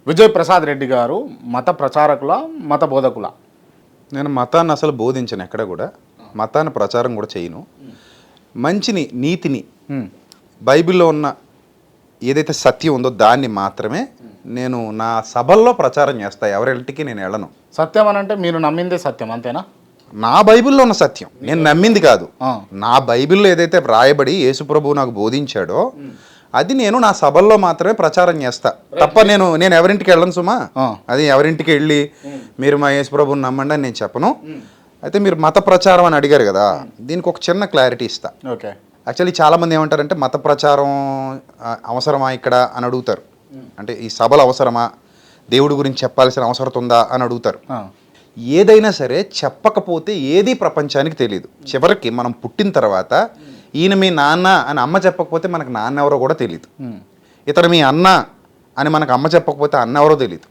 విజయ్ ప్రసాద్ రెడ్డి గారు మత ప్రచారకుల మత బోధకుల? నేను మతాన్ని అసలు బోధించను, ఎక్కడ కూడా మతాన్ని ప్రచారం కూడా చేయను. మంచిని, నీతిని, బైబిల్లో ఉన్న ఏదైతే సత్యం ఉందో దాన్ని మాత్రమే నేను నా సభల్లో ప్రచారం చేస్తా. ఎవరింటికి నేను వెళ్ళను. సత్యం అని అంటే మీరు నమ్మిందే సత్యం అంతేనా? నా బైబిల్లో ఉన్న సత్యం, నేను నమ్మింది కాదు. నా బైబిల్లో ఏదైతే వ్రాయబడి యేసుప్రభువు నాకు బోధించాడో అది నేను నా సభల్లో మాత్రమే ప్రచారం చేస్తా తప్ప నేను ఎవరింటికి వెళ్ళను సుమా. అది ఎవరింటికి వెళ్ళి మీరు మా యేసుప్రభుని నమ్మండి అని నేను చెప్పను. అయితే మీరు మత ప్రచారం అని అడిగారు కదా, దీనికి ఒక చిన్న క్లారిటీ ఇస్తా. ఓకే. యాక్చువల్లీ చాలామంది ఏమంటారంటే మత ప్రచారం అవసరమా ఇక్కడ అని అడుగుతారు. అంటే ఈ సభలు అవసరమా, దేవుడి గురించి చెప్పాల్సిన అవసరం ఉందా అని అడుగుతారు. ఏదైనా సరే చెప్పకపోతే ఏది ప్రపంచానికి తెలియదు. చివరికి మనం పుట్టిన తర్వాత ఈయన మీ నాన్న అని అమ్మ చెప్పకపోతే మనకు నాన్న ఎవరో కూడా తెలియదు. ఇతడు మీ అన్న అని మనకు అమ్మ చెప్పకపోతే అన్న ఎవరో తెలియదు.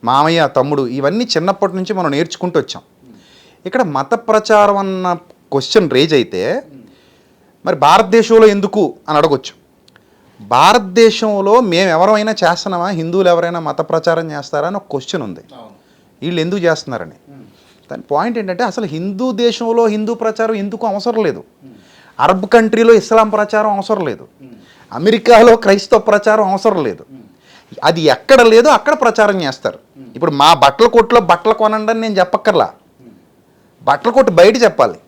మామయ్య, తమ్ముడు, ఇవన్నీ చిన్నప్పటి నుంచి మనం నేర్చుకుంటూ వచ్చాం. ఇక్కడ మత ప్రచారం అన్న క్వశ్చన్ రేజ్ అయితే మరి భారతదేశంలో ఎందుకు అని అడగొచ్చు. భారతదేశంలో మేము ఎవరైనా చేస్తున్నామా, హిందువులు ఎవరైనా మత ప్రచారం చేస్తారా అని ఒక క్వశ్చన్ ఉంది. వీళ్ళు ఎందుకు చేస్తున్నారని. దాని పాయింట్ ఏంటంటే అసలు హిందూ దేశంలో హిందూ ప్రచారం ఎందుకు అవసరం లేదు. అరబ్ కంట్రీలో ఇస్లాం ప్రచారం అవసరం లేదు. అమెరికాలో క్రైస్తవ ప్రచారం అవసరం లేదు. అది ఎక్కడ లేదో అక్కడ ప్రచారం చేస్తారు. ఇప్పుడు మా బట్టల కొట్టులో బట్టలు కొనండి అని నేను చెప్పక్కర్లా. బట్టల కొట్టు బయట చెప్పాలి.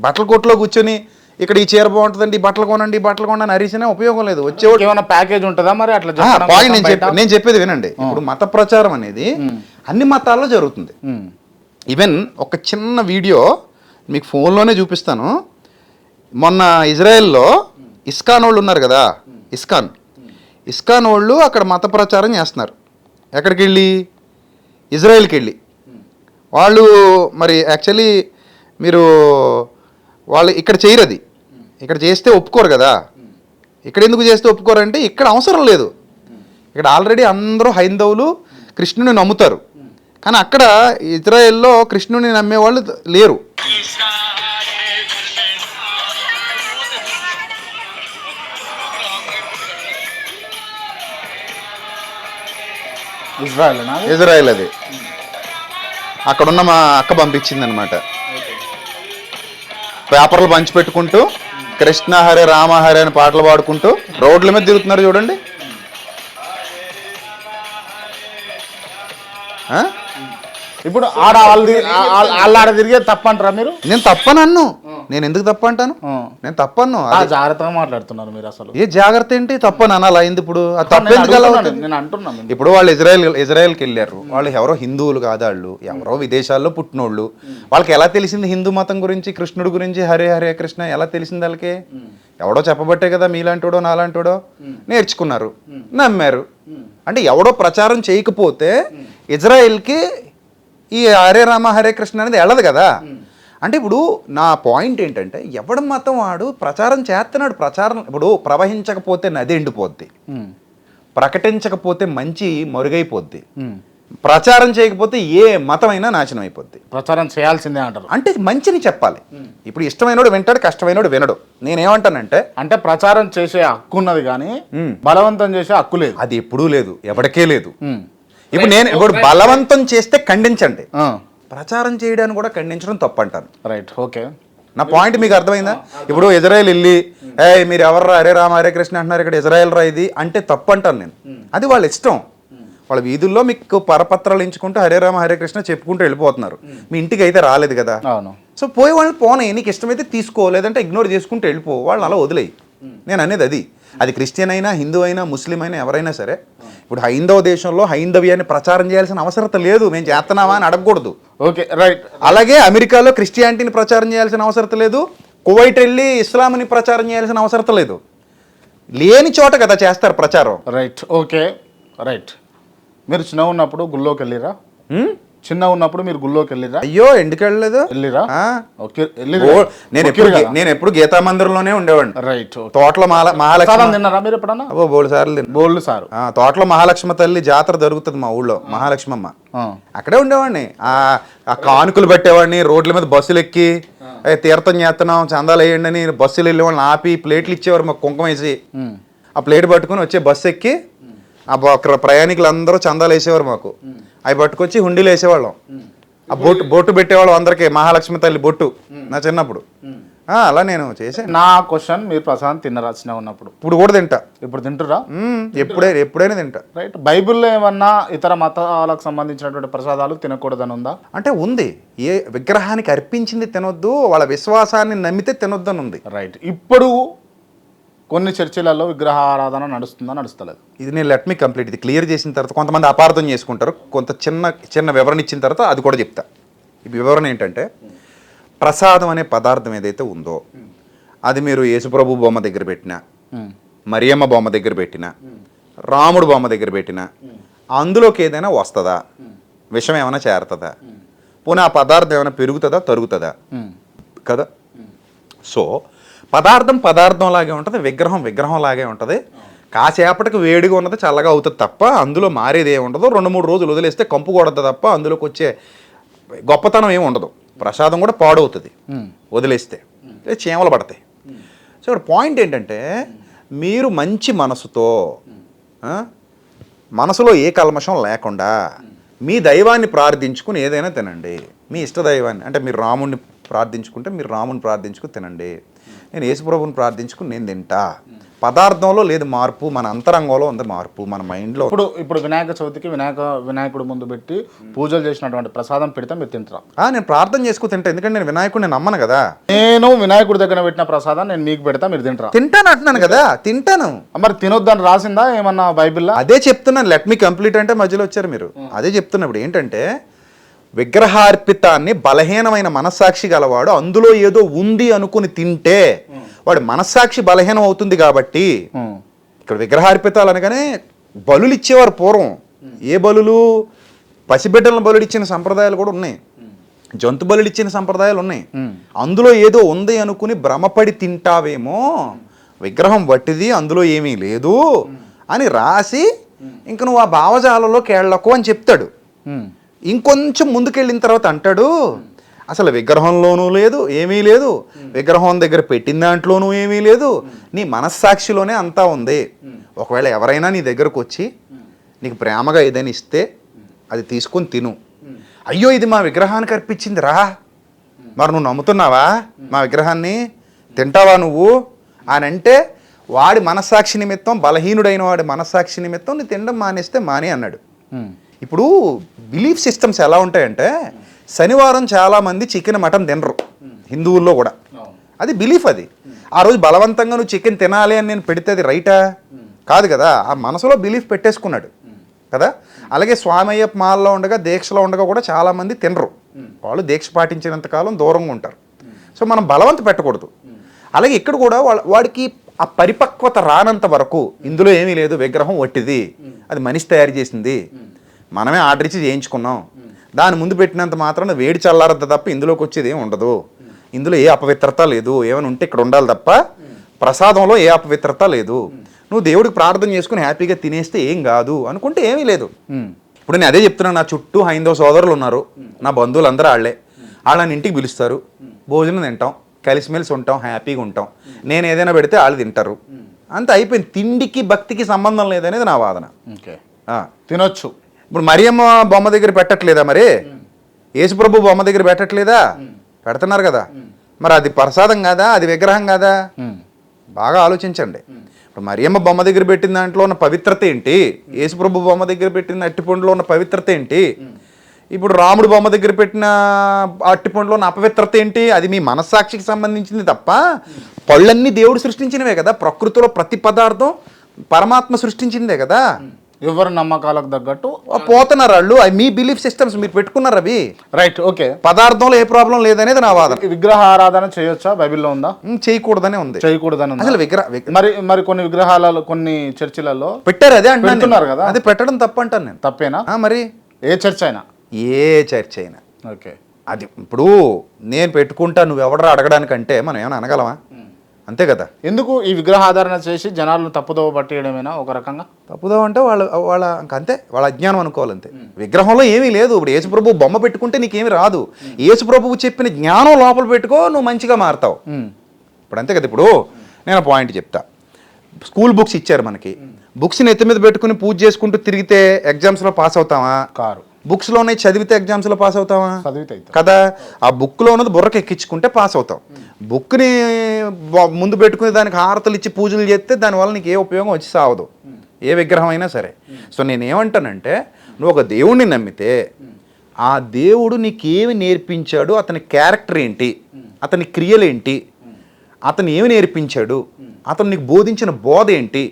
బట్టల కొట్టులో కూర్చొని ఇక్కడ ఈ చీర బాగుంటుందండి, బట్టలు కొనండి అని అరిసినా ఉపయోగం లేదు. వచ్చేవాడు ఏమైనా ప్యాకేజ్ ఉంటుందా మరి? అట్లా పాయింట్ నేను చెప్పేది వినండి. ఇప్పుడు మత ప్రచారం అనేది అన్ని మతాల్లో జరుగుతుంది. ఈవెన్ ఒక చిన్న వీడియో మీకు ఫోన్లోనే చూపిస్తాను. మొన్న ఇజ్రాయెల్లో ఇస్కాన్ వాళ్ళు ఉన్నారు కదా, ఇస్కాన్ వాళ్ళు అక్కడ మత ప్రచారం చేస్తున్నారు. ఎక్కడికి వెళ్ళి? ఇజ్రాయెల్కి వెళ్ళి. వాళ్ళు మరి యాక్చువల్లీ మీరు వాళ్ళు ఇక్కడ చేయరు. అది ఇక్కడ చేస్తే ఒప్పుకోరు కదా. ఇక్కడ ఎందుకు చేస్తే ఒప్పుకోరంటే ఇక్కడ అవసరం లేదు. ఇక్కడ ఆల్రెడీ అందరూ హైందవులు కృష్ణుని నమ్ముతారు. కానీ అక్కడ ఇజ్రాయెల్లో కృష్ణుని నమ్మేవాళ్ళు లేరు. ఇజ్రాయెల్ అది అక్కడున్న మా అక్క పంపించింది అనమాట. పేపర్లు పంచిపెట్టుకుంటూ కృష్ణ హరే రామ హరే అని పాటలు పాడుకుంటూ రోడ్ల మీద తిరుగుతున్నారు చూడండి. ఇప్పుడు ఆడ తిరిగే తప్పంటారా మీరు? నేను తప్పనన్ను. నేను ఎందుకు తప్ప అంటాను? నేను తప్పను. జాగ్రత్తగా మాట్లాడుతున్నారు మీరు. అసలు ఏ జాగ్రత్త ఏంటి? తప్పని అనాలి అయింది. ఇప్పుడు నేను అంటున్నాను. ఇప్పుడు వాళ్ళు ఇజ్రాయెల్కి వెళ్ళారు. వాళ్ళు ఎవరో హిందువులు కాదు, వాళ్ళు ఎవరో విదేశాల్లో పుట్టినోళ్ళు. వాళ్ళకి ఎలా తెలిసింది హిందూ మతం గురించి, కృష్ణుడి గురించి, హరే హరే కృష్ణ ఎలా తెలిసింది వాళ్ళకి? ఎవడో చెప్పబట్టే కదా మీలాంటోడో నాలాంటోడో నేర్చుకున్నారు, నమ్మారు. అంటే ఎవడో ప్రచారం చేయకపోతే ఇజ్రాయెల్కి ఈ హరే రామ హరే కృష్ణ అనేది వెళ్ళదు కదా. అంటే ఇప్పుడు నా పాయింట్ ఏంటంటే ఎవడ మతం వాడు ప్రచారం చేస్తున్నాడు. ప్రచారం ఇప్పుడు ప్రవహించకపోతే నది ఎండిపోద్ది, ప్రకటించకపోతే మంచి మరుగైపోద్ది, ప్రచారం చేయకపోతే ఏ మతమైనా నాశనం అయిపోద్ది. ప్రచారం చేయాల్సిందే అంటారు. అంటే మంచిని చెప్పాలి. ఇప్పుడు ఇష్టమైనోడు వింటాడు, కష్టమైనోడు వినడు. నేనేమంటానంటే అంటే ప్రచారం చేసే హక్కు ఉన్నది కానీ బలవంతం చేసే హక్కు లేదు. అది ఎప్పుడూ లేదు, ఎవరికే లేదు. ఇప్పుడు బలవంతం చేస్తే ఖండించండి, ప్రచారం చేయడానికి కూడా ఖండించడం తప్పంటాను. Right, okay. నా పాయింట్ మీకు అర్థమైందా? ఇప్పుడు ఇజ్రాయెల్ వెళ్ళి మీరు ఎవరు హరే రామ హరే కృష్ణ అంటున్నారు, ఇక్కడ ఇజ్రాయెల్ రా ఇది అంటే తప్పు అంటాను నేను. అది వాళ్ళ ఇష్టం. వాళ్ళ వీధుల్లో మీకు పరపత్రాలు ఎంచుకుంటూ హరే రామ హరే కృష్ణ చెప్పుకుంటూ వెళ్ళిపోతున్నారు. మీ ఇంటికి అయితే రాలేదు కదా. సో పోయి వాళ్ళు పోనీ, నీకు ఇష్టమైతే తీసుకో, లేదంటే ఇగ్నోర్ చేసుకుంటూ వెళ్ళిపో, వాళ్ళు అలా వదిలేయి. నేను అనేది అది క్రిస్టియన్ అయినా, హిందూ అయినా, ముస్లిం అయినా, ఎవరైనా సరే. ఇప్పుడు హైందవ దేశంలో హైందవ్యాన్ని ప్రచారం చేయాల్సిన అవసరం లేదు. మేము చేస్తున్నామా అని అడగకూడదు. Okay, right. అలాగే అమెరికాలో క్రిస్టియానిటీని ప్రచారం చేయాల్సిన అవసరం లేదు. కువైట్ వెళ్ళి ఇస్లాంని ప్రచారం చేయాల్సిన అవసరం లేదు. లేని చోట కదా చేస్తారు ప్రచారం. Right, okay, right. మీరు చిన్న ఉన్నప్పుడు గుళ్ళోకి వెళ్ళిరా? చిన్న ఉన్నప్పుడు మీరు గుళ్ళోకి వెళ్ళిరా? అయ్యో, ఎందుకు వెళ్ళలేదు? వెళ్ళిరా? నేను ఎప్పుడు గీతా మందిరంలోనే ఉండేవాడిని. రైట్. తోటలో మహాలక్ష్మి తిన్నారా మీరు ఎప్పుడన్నా? బోల్డ్ సార్లు. బోల్డ్ సార్. తోటలో మహాలక్ష్మ తల్లి జాతర జరుగుతుంది మా ఊళ్ళో, మహాలక్ష్మమ్మ. అక్కడే ఉండేవాడిని. ఆ కానుకలు పెట్టేవాడిని. రోడ్ల మీద బస్సులు ఎక్కి తీర్థం చేస్తున్నాం చందాలు వేయండి అని బస్సులు వెళ్ళేవాళ్ళని ఆపి ప్లేట్లు ఇచ్చేవారు మాకు కుంకుమ వేసి. ఆ ప్లేట్ పట్టుకుని వచ్చే బస్సు ఎక్కి ప్రయాణికులు అందరూ చందాలు వేసేవారు మాకు, అవి పట్టుకొచ్చి హుండీలు వేసేవాళ్ళం. ఆ బొట్టు పెట్టేవాళ్ళం అందరికీ, మహాలక్ష్మి తల్లి బొట్టు నా చిన్నప్పుడు. అలా నేను చేశాను. నా క్వశ్చన్, మీరు ప్రసాదం తిన్నరా చిన్న ఉన్నప్పుడు? ఇప్పుడు కూడా తింటా. ఇప్పుడు తింటురా? ఎప్పుడైనా తింటా. రైట్. బైబిల్లో ఏమన్నా ఇతర మతాలకు సంబంధించినటువంటి ప్రసాదాలు తినకూడదని ఉందా? అంటే ఉంది. ఏ విగ్రహానికి అర్పించింది తినొద్దు, వాళ్ళ విశ్వాసాన్ని నమ్మితే తినొద్దని ఉంది. రైట్. ఇప్పుడు కొన్ని చర్చిలలో విగ్రహ ఆరాధన నడుస్తుందా, నడుస్తలేదు? ఇది నేను లెట్ మీ కంప్లీట్. ఇది క్లియర్ చేసిన తర్వాత కొంతమంది అపార్థం చేసుకుంటారు. కొంత చిన్న వివరణ ఇచ్చిన తర్వాత అది కూడా చెప్తా. ఈ వివరణ ఏంటంటే, ప్రసాదం అనే పదార్థం ఏదైతే ఉందో అది మీరు యేసుప్రభు బొమ్మ దగ్గర పెట్టినా, మరియమ్మ బొమ్మ దగ్గర పెట్టినా, రాముడు బొమ్మ దగ్గర పెట్టినా అందులోకి ఏదైనా వస్తుందా? విషం ఏమైనా చేరుతుందా? పోనీ ఆ పదార్థం ఏమైనా పెరుగుతుందా, తరుగుతుందా? కదా. సో పదార్థం లాగే ఉంటుంది, విగ్రహం లాగే ఉంటుంది. కాసేపటికి వేడిగా ఉన్నది చల్లగా అవుతుంది తప్ప అందులో మారేది ఏమి ఉండదు. 2-3 రోజులు వదిలేస్తే కంపు కొడద్దు తప్ప అందులోకి వచ్చే గొప్పతనం ఏమి ఉండదు. ప్రసాదం కూడా పాడవుతుంది వదిలేస్తే, చీమలు పడతాయి. సో ఇక్కడ పాయింట్ ఏంటంటే, మీరు మంచి మనసుతో, మనసులో ఏ కల్మషం లేకుండా మీ దైవాన్ని ప్రార్థించుకుని ఏదైనా తినండి. మీ ఇష్ట దైవాన్ని, అంటే మీరు రాముడిని ప్రార్థించుకుంటే మీరు రాముని ప్రార్థించుకుని తినండి. నేను యేసుప్రభుని ప్రార్థించుకుని నేను తింటా. పదార్థంలో లేదు మార్పు, మన అంతరంగంలో ఉంది మార్పు, మన మైండ్లో. ఇప్పుడు వినాయక చవితికి వినాయకుడు ముందు పెట్టి పూజలు చేసినటువంటి ప్రసాదం పెడితే మీరు తింటారా? నేను ప్రార్థన చేసుకుని తింటా, ఎందుకంటే నేను వినాయకుడిని నమ్మను కదా. నేను వినాయకుడి దగ్గర పెట్టిన ప్రసాదం నేను మీకు పెడతా, మీరు తింటారా? తింటాను అంటున్నాను కదా, తింటాను. మరి తినొద్దని రాసిందా ఏమన్నా బైబిల్లో? అదే చెప్తున్నాను, లెట్ మీ కంప్లీట్ అంటే మధ్యలో వచ్చారు మీరు. అదే చెప్తున్నప్పుడు ఏంటంటే, విగ్రహార్పితాన్ని బలహీనమైన మనస్సాక్షి గలవాడు అందులో ఏదో ఉంది అనుకుని తింటే వాడు మనస్సాక్షి బలహీనం అవుతుంది. కాబట్టి ఇక్కడ విగ్రహార్పితాలు అనగానే బలులు ఇచ్చేవారు పూర్వం. ఏ బలులు? పసిబిడ్డలను బలులు ఇచ్చిన సంప్రదాయాలు కూడా ఉన్నాయి, జంతు బలులు ఇచ్చిన సంప్రదాయాలు ఉన్నాయి. అందులో ఏదో ఉంది అనుకుని భ్రమపడి తింటావేమో, విగ్రహం వట్టిది అందులో ఏమీ లేదు అని రాసి ఇంక నువ్వు ఆ భావజాలలో కేళ్లకు అని చెప్తాడు. ఇంకొంచెం ముందుకెళ్ళిన తర్వాత అంటాడు, అసలు విగ్రహంలోనూ లేదు, ఏమీ లేదు, విగ్రహం దగ్గర పెట్టిన దాంట్లోనూ ఏమీ లేదు, నీ మనస్సాక్షిలోనే అంతా ఉంది. ఒకవేళ ఎవరైనా నీ దగ్గరకు వచ్చి నీకు ప్రేమగా ఏదైనా ఇస్తే అది తీసుకొని తిను. అయ్యో ఇది మా విగ్రహానికి అర్పించింది రా, మరి నువ్వు నమ్ముతున్నావా మా విగ్రహాన్ని, తింటావా నువ్వు అని అంటే, వాడి మనస్సాక్షి నిమిత్తం, బలహీనుడైన వాడి మనస్సాక్షి నిమిత్తం నీ తినడం మానేస్తే మానే అన్నాడు. ఇప్పుడు బిలీఫ్ సిస్టమ్స్ ఎలా ఉంటాయంటే, శనివారం చాలామంది చికెన్ మటన్ తినరు హిందువుల్లో కూడా, అది బిలీఫ్. అది ఆ రోజు బలవంతంగా నువ్వు చికెన్ తినాలి అని నేను పెడితే అది రైటా? కాదు కదా. ఆ మనసులో బిలీఫ్ పెట్టేసుకున్నాడు కదా. అలాగే స్వామయ్య మాల్లో ఉండగా, దీక్షలో ఉండగా కూడా చాలామంది తినరు. వాళ్ళు దీక్ష పాటించినంతకాలం దూరంగా ఉంటారు. సో మనం బలవంత పెట్టకూడదు. అలాగే ఇక్కడ కూడా వాడికి ఆ పరిపక్వత రానంత వరకు ఇందులో ఏమీ లేదు, విగ్రహం వట్టిది, అది మనిషి తయారు చేసింది, మనమే ఆర్డర్ ఇచ్చి చేయించుకున్నాం, దాని ముందు పెట్టినంత మాత్రాన వేడి చల్లారద్ద తప్ప ఇందులోకి వచ్చేది ఏమి ఉండదు, ఇందులో ఏ అపవిత్రత లేదు, ఏమైనా ఉంటే ఇక్కడ ఉండాలి తప్ప ప్రసాదంలో ఏ అపవిత్రత లేదు, నువ్వు దేవుడికి ప్రార్థన చేసుకుని హ్యాపీగా తినేస్తే ఏం కాదు అనుకుంటే ఏమీ లేదు. ఇప్పుడు నేను అదే చెప్తున్నాను, నా చుట్టూ హైందవ సోదరులు ఉన్నారు, నా బంధువులు అందరూ వాళ్ళని ఇంటికి పిలుస్తారు, భోజనం తింటాం, కలిసిమెలిసి ఉంటాం, హ్యాపీగా ఉంటాం. నేను ఏదైనా పెడితే వాళ్ళు తింటారు, అంత అయిపోయింది. తిండికి భక్తికి సంబంధం లేదనేది నా వాదన. తినొచ్చు. ఇప్పుడు మరియమ్మ బొమ్మ దగ్గర పెట్టట్లేదా, మరి యేసుప్రభు బొమ్మ దగ్గర పెట్టట్లేదా? పెడుతున్నారు కదా. మరి అది ప్రసాదం కాదా, అది విగ్రహం కాదా? బాగా ఆలోచించండి. ఇప్పుడు మరియమ్మ బొమ్మ దగ్గర పెట్టిన దాంట్లో ఉన్న పవిత్రత ఏంటి, యేసుప్రభు బొమ్మ దగ్గర పెట్టిన అట్టిపండులో ఉన్న పవిత్రత ఏంటి, ఇప్పుడు రాముడు బొమ్మ దగ్గర పెట్టిన అట్టిపండులో ఉన్న అపవిత్రత ఏంటి? అది మీ మనస్సాక్షికి సంబంధించింది తప్ప పళ్ళన్నీ దేవుడు సృష్టించినవే కదా. ప్రకృతిలో ప్రతి పదార్థం పరమాత్మ సృష్టించిందే కదా. ఎవరి నమ్మకాలకు తగ్గట్టు పోతున్నారు వాళ్ళు, అవి మీ బిలీఫ్ సిస్టమ్స్ మీరు పెట్టుకున్నారు అవి. Right, okay. పదార్థంలో ఏ ప్రాబ్లం లేదనేది నా వాదన. విగ్రహ ఆరాధన చేయొచ్చా? బైబిల్లో ఉందా? చేయకూడదనే ఉంది. చేయకూడదని అసలు మరి కొన్ని విగ్రహాలలో, కొన్ని చర్చిలలో పెట్టారు, అదే అంటున్నారు కదా. అది పెట్టడం తప్పు అంటాను నేను. తప్పేనా? మరి ఏ చర్చ్ అయినా, ఓకే. అది ఇప్పుడు నేను పెట్టుకుంటా, నువ్వు ఎవడరా అడగడానికంటే మనం ఏమైనా అనగలమా? అంతే కదా. ఎందుకు ఈ విగ్రహాధారణ చేసి జనాలను తప్పుదోవ పట్టేయడమేనా ఒక రకంగా? తప్పుదోవ అంటే వాళ్ళ అంతే, వాళ్ళ అజ్ఞానం అనుకోవాలంతే. విగ్రహంలో ఏమీ లేదు. ఇప్పుడు యేసుప్రభు బొమ్మ పెట్టుకుంటే నీకేమి రాదు. యేసుప్రభువు చెప్పిన జ్ఞానం లోపల పెట్టుకో, నువ్వు మంచిగా మారుతావు. ఇప్పుడు అంతే కదా. ఇప్పుడు నేను పాయింట్ చెప్తా. స్కూల్ బుక్స్ ఇచ్చారు మనకి, బుక్స్ని ఎత్తి మీద పెట్టుకుని పూజ చేసుకుంటూ తిరిగితే ఎగ్జామ్స్లో పాస్ అవుతామా? కారు. బుక్స్లోనే చదివితే ఎగ్జామ్స్లో పాస్ అవుతావా? చదివితే కదా. ఆ బుక్లో ఉన్నది బుర్రకు ఎక్కించుకుంటే పాస్ అవుతాం. బుక్ని ముందు పెట్టుకుని దానికి హారతలు ఇచ్చి పూజలు చేస్తే దానివల్ల నీకు ఏ ఉపయోగం వచ్చి సావదు, ఏ విగ్రహం అయినా సరే. సో నేనేమంటానంటే, నువ్వు ఒక దేవుణ్ణి నమ్మితే ఆ దేవుడు నీకేమి నేర్పించాడు, అతని క్యారెక్టర్ ఏంటి, అతని క్రియలేంటి, అతను ఏమి నేర్పించాడు, అతను నీకు బోధించిన బోధ ఏంటి,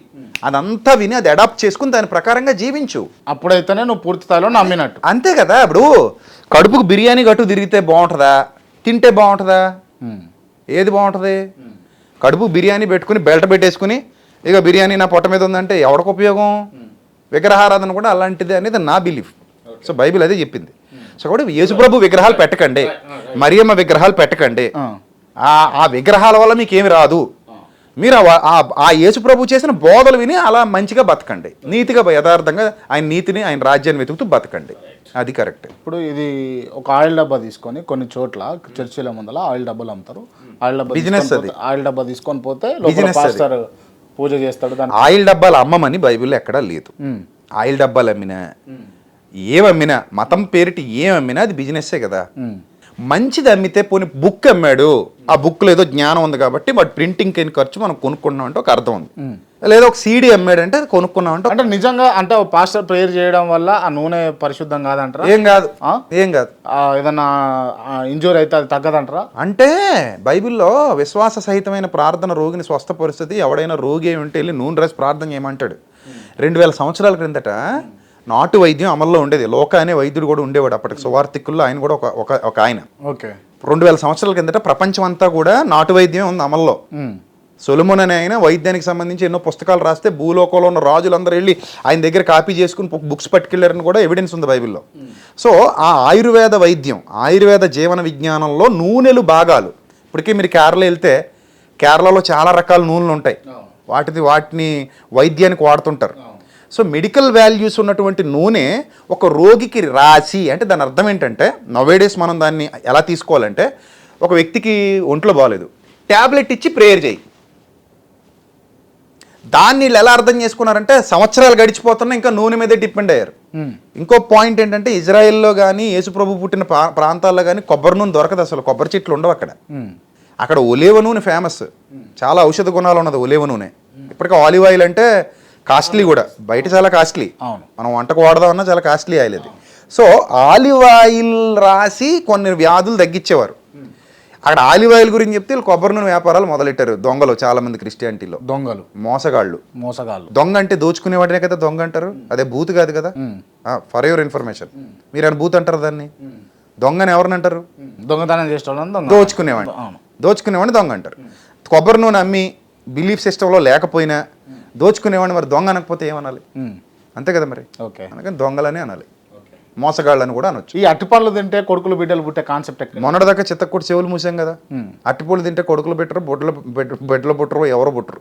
అదంతా విని అది అడాప్ట్ చేసుకుని దాని ప్రకారంగా జీవించు. అప్పుడైతేనే నువ్వు పూర్తి స్థాయిలో నమ్మినట్టు. అంతే కదా. ఇప్పుడు కడుపుకు బిర్యానీ గట్టు తిరిగితే బాగుంటుందా, తింటే బాగుంటుందా? ఏది బాగుంటుంది? కడుపు బిర్యానీ పెట్టుకుని బెల్ట్ పెట్టేసుకుని ఇక బిర్యానీ నా పొట్ట మీద ఉందంటే ఎవరికి ఉపయోగం? విగ్రహారాధన కూడా అలాంటిది అనేది నా బిలీఫ్. సో బైబిల్ అదే చెప్పింది. సో కాబట్టి యేసుప్రభు విగ్రహాలు పెట్టకండి, మరియమ్మ విగ్రహాలు పెట్టకండి. ఆ విగ్రహాల వల్ల మీకేమి రాదు. మీరు ఆ యేసుప్రభు చేసిన బోధలు విని అలా మంచిగా బతకండి, నీతిగా యథార్థంగా ఆయన నీతిని ఆయన రాజ్యాన్ని వెతుకుతూ బతకండి. అది కరెక్ట్. ఇప్పుడు ఇది ఒక ఆయిల్ డబ్బా తీసుకొని కొన్ని చోట్ల చర్చిల ముందర ఆయిల్ డబ్బాలు అమ్ముతారు. ఆయిల్ డబ్బా బిజినెస్, అది ఆయిల్ డబ్బా తీసుకొని పోతే పాస్టర్ పూజ చేస్తాడు. ఆయిల్ డబ్బాలు అమ్మమని బైబిల్లో ఎక్కడా లేదు. ఆయిల్ డబ్బాలు అమ్మినా ఏమమ్మినా మతం పేరిటి ఏమమ్మినా అది బిజినెస్సే కదా. మంచిది అమ్మితే పోనీ బుక్ అమ్మాడు, ఆ బుక్లో ఏదో జ్ఞానం ఉంది కాబట్టి వాటి ప్రింటింగ్ అయిన ఖర్చు మనం కొనుక్కున్నాం అంటే ఒక అర్థం ఉంది. లేదా ఒక సీడీ అమ్మాడంటే అది కొనుక్కున్నాం అంటే నిజంగా అంటే పాస్టర్ ప్రేయర్ చేయడం వల్ల ఆ నూనె పరిశుద్ధం కాదంటారా? ఏం కాదు, ఏం కాదు. ఏదన్నా ఇంజూరీ అయితే అది తగ్గదంటారా? అంటే బైబిల్లో విశ్వాస సహితమైన ప్రార్థన రోగిని స్వస్థపరిస్థితి, ఎవడైనా రోగి ఏమి ఉంటే వెళ్ళి నూనె రాసి ప్రార్థన చేయమంటాడు. 2000 సంవత్సరాల క్రిందట నాటు వైద్యం అమల్లో ఉండేది. లోక అనే వైద్యుడు కూడా ఉండేవాడు అప్పటికి, సువార్థికుల్లో ఆయన కూడా ఒక ఆయన. ఓకే. 2000 సంవత్సరాల కిందట ప్రపంచం అంతా కూడా నాటు వైద్యం ఉంది అమల్లో. సొలొమోన్ అనే ఆయన వైద్యానికి సంబంధించి ఎన్నో పుస్తకాలు రాస్తే భూలోకంలో ఉన్న రాజులందరూ వెళ్ళి ఆయన దగ్గర కాపీ చేసుకుని బుక్స్ పట్టుకెళ్ళారని కూడా ఎవిడెన్స్ ఉంది బైబిల్లో. సో ఆ ఆయుర్వేద వైద్యం, ఆయుర్వేద జీవన విజ్ఞానంలో నూనెలు భాగాలు. ఇప్పటికీ మీరు కేరళ వెళ్తే కేరళలో చాలా రకాల నూనెలు ఉంటాయి, వాటిని వైద్యానికి వాడుతుంటారు. సో మెడికల్ వాల్యూస్ ఉన్నటువంటి నూనె ఒక రోగికి రాసి, అంటే దాని అర్థం ఏంటంటే నవేడేస్ మనం దాన్ని ఎలా తీసుకోవాలంటే, ఒక వ్యక్తికి ఒంట్లో బాగాలేదు, ట్యాబ్లెట్ ఇచ్చి ప్రేయర్ చేయి. దాన్ని వీళ్ళు ఎలా అర్థం చేసుకున్నారంటే సంవత్సరాలు గడిచిపోతున్నా ఇంకా నూనె మీదే డిపెండ్ అయ్యారు. ఇంకో పాయింట్ ఏంటంటే ఇజ్రాయెల్లో కానీ యేసుప్రభు పుట్టిన ప్రాంతాల్లో కానీ కొబ్బరి నూనె దొరకదు, అసలు కొబ్బరి చెట్లు ఉండవు అక్కడ. అక్కడ ఒలేవ నూనె ఫేమస్, చాలా ఔషధ గుణాలు ఉన్నది ఒలేవ నూనె. ఇప్పటికీ ఆలివ్ ఆయిల్ అంటే కాస్ట్లీ కూడా, బయట చాలా కాస్ట్లీ, మనం వంటకు వాడదామన్నా చాలా కాస్ట్లీ ఆయిల్ అది. సో ఆలివ్ ఆయిల్ రాసి కొన్ని వ్యాధులు తగ్గించేవారు. అక్కడ ఆలివ్ ఆయిల్ గురించి చెప్తే వీళ్ళు కొబ్బరి నూనె వ్యాపారాలు మొదలెట్టారు. దొంగలు చాలా మంది క్రిస్టియానిటీలో, దొంగలు, మోసగాళ్ళు. దొంగ అంటే దోచుకునేవాడినే కదా దొంగ అంటారు, అదే బూత్ కాదు కదా. ఫర్ యువర్ ఇన్ఫర్మేషన్, మీరు అని బూత్ అంటారు దాన్ని. దొంగని ఎవరిని అంటారు? దొంగతనం చేసేవాళ్ళని, దోచుకునేవాడిని దొంగ అంటారు. కొబ్బరి నూనె అమ్మి బిలీఫ్ సిస్టంలో లేకపోయినా దోచుకునేవాడిని మరి దొంగ అనకపోతే ఏమనాలి? అంతే కదా మరి. అందుకని దొంగలనే అనాలి, మోసగాళ్ళని కూడా అనొచ్చు. ఈ అట్టిపళ్ళు తింటే కొడుకులు బిడ్డలు పుట్టే కాన్సెప్ట్ మొన్నటిదాకా చిత్తకొట్టి చెవులు మూసాం కదా. అట్టిపళ్ళు తింటే కొడుకులు పెట్టరు, బెడ్లో పుట్టరు, ఎవరో పుట్టరు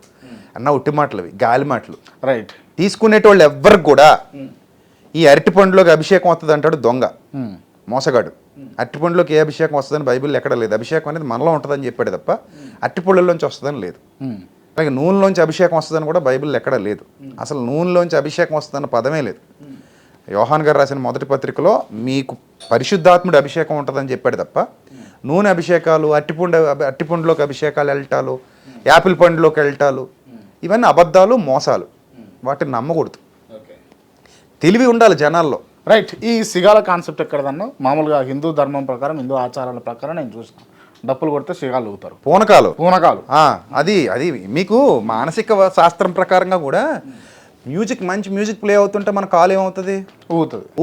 అన్న ఉట్టి మాటలు, అవి గాలి మాటలు. రైట్. తీసుకునేటోళ్ళు ఎవ్వరికి కూడా ఈ అరటిపండులోకి అభిషేకం వస్తుంది అంటాడు దొంగ, మోసగాడు. అరటిపండులోకి ఏ అభిషేకం వస్తుందని బైబిల్ ఎక్కడ లేదు. అభిషేకం అనేది మనలో ఉంటుందని చెప్పాడు తప్ప అరటిపళ్ళలోంచి వస్తుందని లేదు. అలాగే నూనెలోంచి అభిషేకం వస్తుందని కూడా బైబిల్ ఎక్కడ లేదు. అసలు నూనెలోంచి అభిషేకం వస్తుందన్న పదమే లేదు. యోహాన్ గారు రాసిన మొదటి పత్రికలో మీకు పరిశుద్ధాత్ముడి అభిషేకం ఉంటుందని చెప్పాడు తప్ప నూనె అభిషేకాలు, అట్టిపండులోకి అభిషేకాలు వెళ్ళటాలు, యాపిల్ పండులోకి వెళ్ళటాలు, ఇవన్నీ అబద్ధాలు, మోసాలు. వాటిని నమ్మకూడదు. తెలివి ఉండాలి జనాల్లో. రైట్. ఈ సిగాల కాన్సెప్ట్ ఎక్కడదన్నా మామూలుగా హిందూ ధర్మం ప్రకారం, హిందూ ఆచారాల ప్రకారం నేను చూసిన డప్పులు కొడితే సిగాలు ఊగుతారు, పూనకాలు. అది మీకు మానసిక శాస్త్రం ప్రకారంగా కూడా మ్యూజిక్, మంచి మ్యూజిక్ ప్లే అవుతుంటే మన కాలు ఏమవుతుంది?